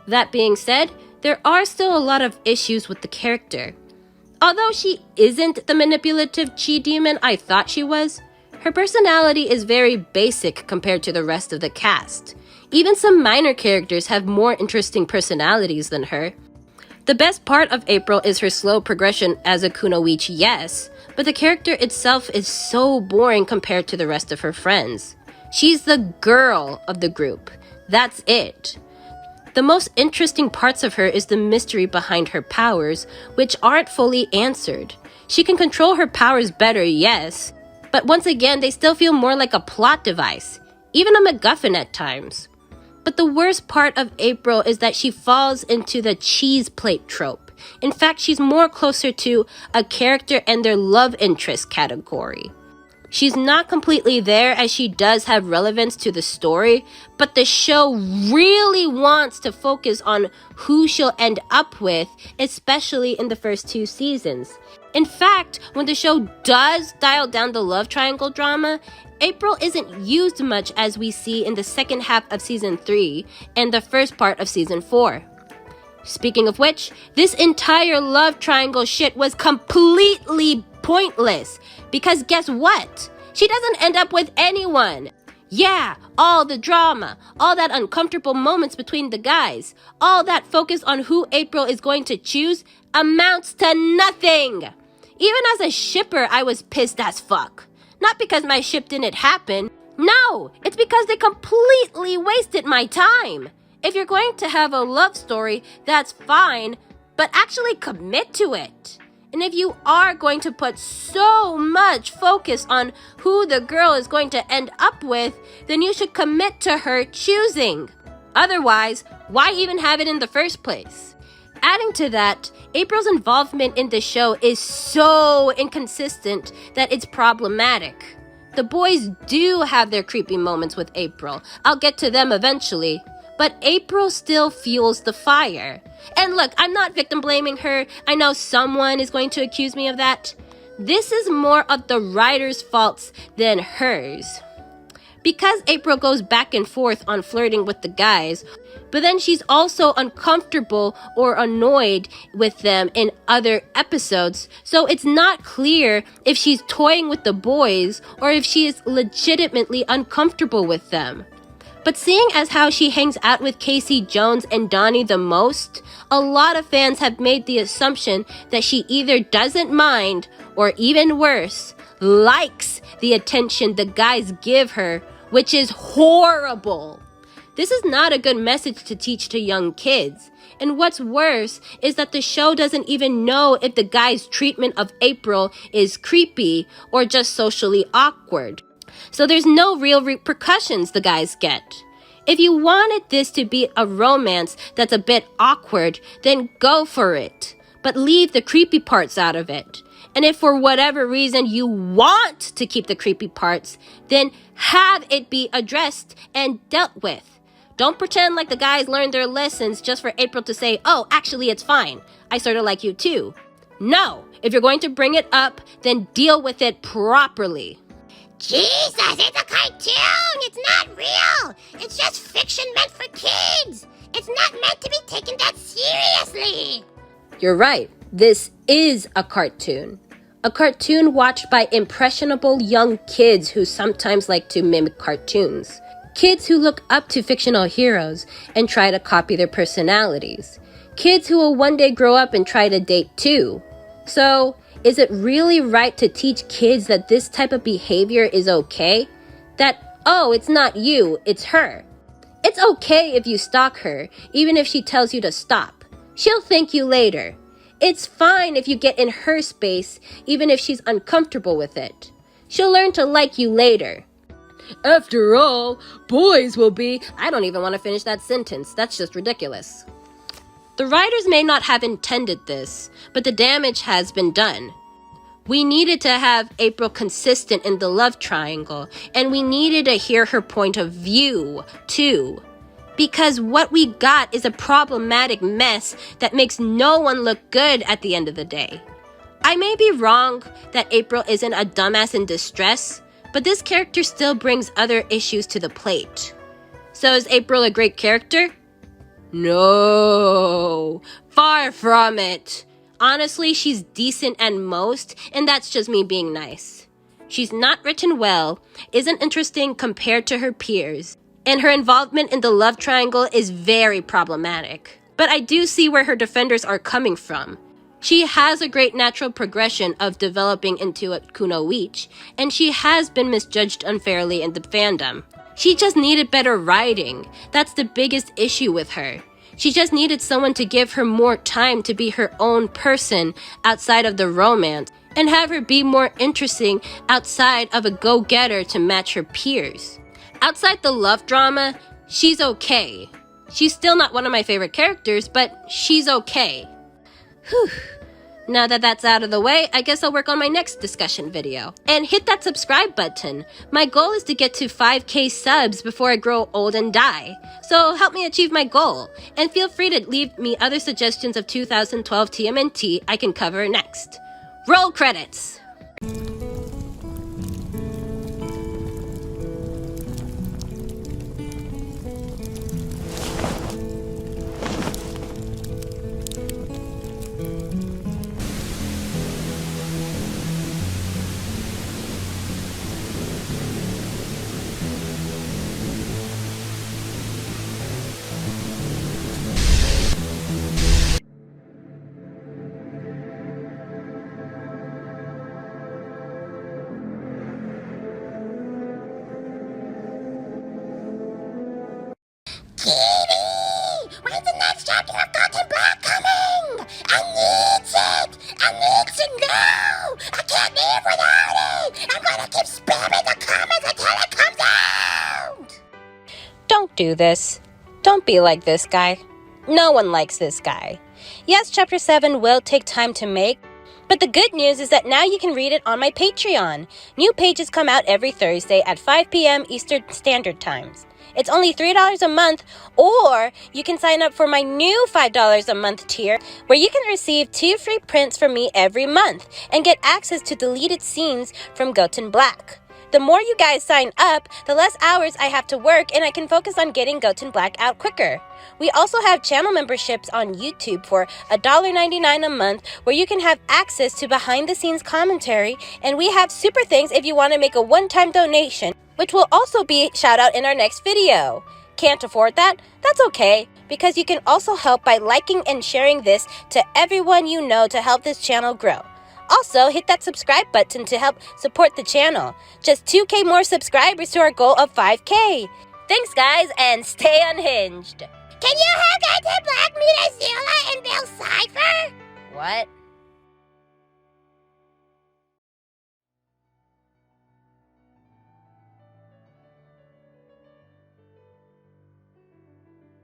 That being said, there are still a lot of issues with the character. Although she isn't the manipulative chi-demon I thought she was, her personality is very basic compared to the rest of the cast. Even some minor characters have more interesting personalities than her. The best part of April is her slow progression as a Kunoichi, yes, but the character itself is so boring compared to the rest of her friends. She's the girl of the group. That's it. The most interesting parts of her is the mystery behind her powers, which aren't fully answered. She can control her powers better, yes, but once again, they still feel more like a plot device, even a MacGuffin at times. But the worst part of April is that she falls into the cheese plate trope. In fact, she's more closer to a character and their love interest category. She's not completely there as she does have relevance to the story, but the show really wants to focus on who she'll end up with, especially in the first 2 seasons. In fact, when the show does dial down the love triangle drama, April isn't used much as we see in the second half of Season 3 and the first part of Season 4. Speaking of which, this entire love triangle shit was completely pointless, because guess what? She doesn't end up with anyone. Yeah, all the drama, all that uncomfortable moments between the guys, all that focus on who April is going to choose amounts to nothing. Even as a shipper, I was pissed as fuck. Not because my ship didn't happen. No, it's because they completely wasted my time. If you're going to have a love story, that's fine, but actually commit to it. And if you are going to put so much focus on who the girl is going to end up with, then you should commit to her choosing. Otherwise, why even have it in the first place? Adding to that, April's involvement in the show is so inconsistent that it's problematic. The boys do have their creepy moments with April. I'll get to them eventually. But April still fuels the fire. And look, I'm not victim blaming her. I know someone is going to accuse me of that. This is more of the writer's faults than hers. Because April goes back and forth on flirting with the guys, but then she's also uncomfortable or annoyed with them in other episodes, so it's not clear if she's toying with the boys or if she is legitimately uncomfortable with them. But seeing as how she hangs out with Casey Jones and Donnie the most, a lot of fans have made the assumption that she either doesn't mind, or even worse, likes the attention the guys give her, which is horrible. This is not a good message to teach to young kids. And what's worse is that the show doesn't even know if the guy's treatment of April is creepy or just socially awkward. So there's no real repercussions the guys get. If you wanted this to be a romance that's a bit awkward, then go for it. But leave the creepy parts out of it. And if for whatever reason you want to keep the creepy parts, then have it be addressed and dealt with. Don't pretend like the guys learned their lessons just for April to say, oh, actually it's fine. I sort of like you too. No, if you're going to bring it up, then deal with it properly. Jesus, it's a cartoon! It's not real! It's just fiction meant for kids! It's not meant to be taken that seriously! You're right. This is a cartoon. A cartoon watched by impressionable young kids who sometimes like to mimic cartoons. Kids who look up to fictional heroes and try to copy their personalities. Kids who will one day grow up and try to date too. So, is it really right to teach kids that this type of behavior is okay? That, oh, it's not you, it's her. It's okay if you stalk her, even if she tells you to stop. She'll thank you later. It's fine if you get in her space, even if she's uncomfortable with it. She'll learn to like you later. After all, boys will be... I don't even want to finish that sentence. That's just ridiculous. The writers may not have intended this, but the damage has been done. We needed to have April consistent in the love triangle, and we needed to hear her point of view, too. Because what we got is a problematic mess that makes no one look good at the end of the day. I may be wrong that April isn't a dumbass in distress, but this character still brings other issues to the plate. So is April a great character? No, far from it. Honestly, she's decent at most, and that's just me being nice. She's not written well, isn't interesting compared to her peers, and her involvement in the love triangle is very problematic. But I do see where her defenders are coming from. She has a great natural progression of developing into a kunoichi, and she has been misjudged unfairly in the fandom. She just needed better writing. That's the biggest issue with her. She just needed someone to give her more time to be her own person outside of the romance, and have her be more interesting outside of a go-getter to match her peers. Outside the love drama, she's okay. She's still not one of my favorite characters, but she's okay. Whew. Now that that's out of the way, I guess I'll work on my next discussion video. And hit that subscribe button. My goal is to get to 5K subs before I grow old and die. So help me achieve my goal. And feel free to leave me other suggestions of 2012 TMNT I can cover next. Roll credits! When's the next chapter of Goten Black coming? I need it! I need to know! I can't live without it! I'm gonna keep spamming the comments until it comes out! Don't do this. Don't be like this guy. No one likes this guy. Yes, Chapter 7 will take time to make, but the good news is that now you can read it on my Patreon. New pages come out every Thursday at 5 p.m. Eastern Standard Times. It's only $3 a month, or you can sign up for my new $5 a month tier, where you can receive 2 free prints from me every month and get access to deleted scenes from Goten Black. The more you guys sign up, the less hours I have to work, and I can focus on getting Goten Black out quicker. We also have channel memberships on YouTube for $1.99 a month, where you can have access to behind-the-scenes commentary, and we have super things if you want to make a one-time donation, which will also be shout out in our next video. Can't afford that? That's okay, because you can also help by liking and sharing this to everyone you know to help this channel grow. Also, hit that subscribe button to help support the channel. Just 2K more subscribers to our goal of 5K. Thanks guys, and stay unhinged. Can you have Goten Black meet Azula and Bill Cipher? What?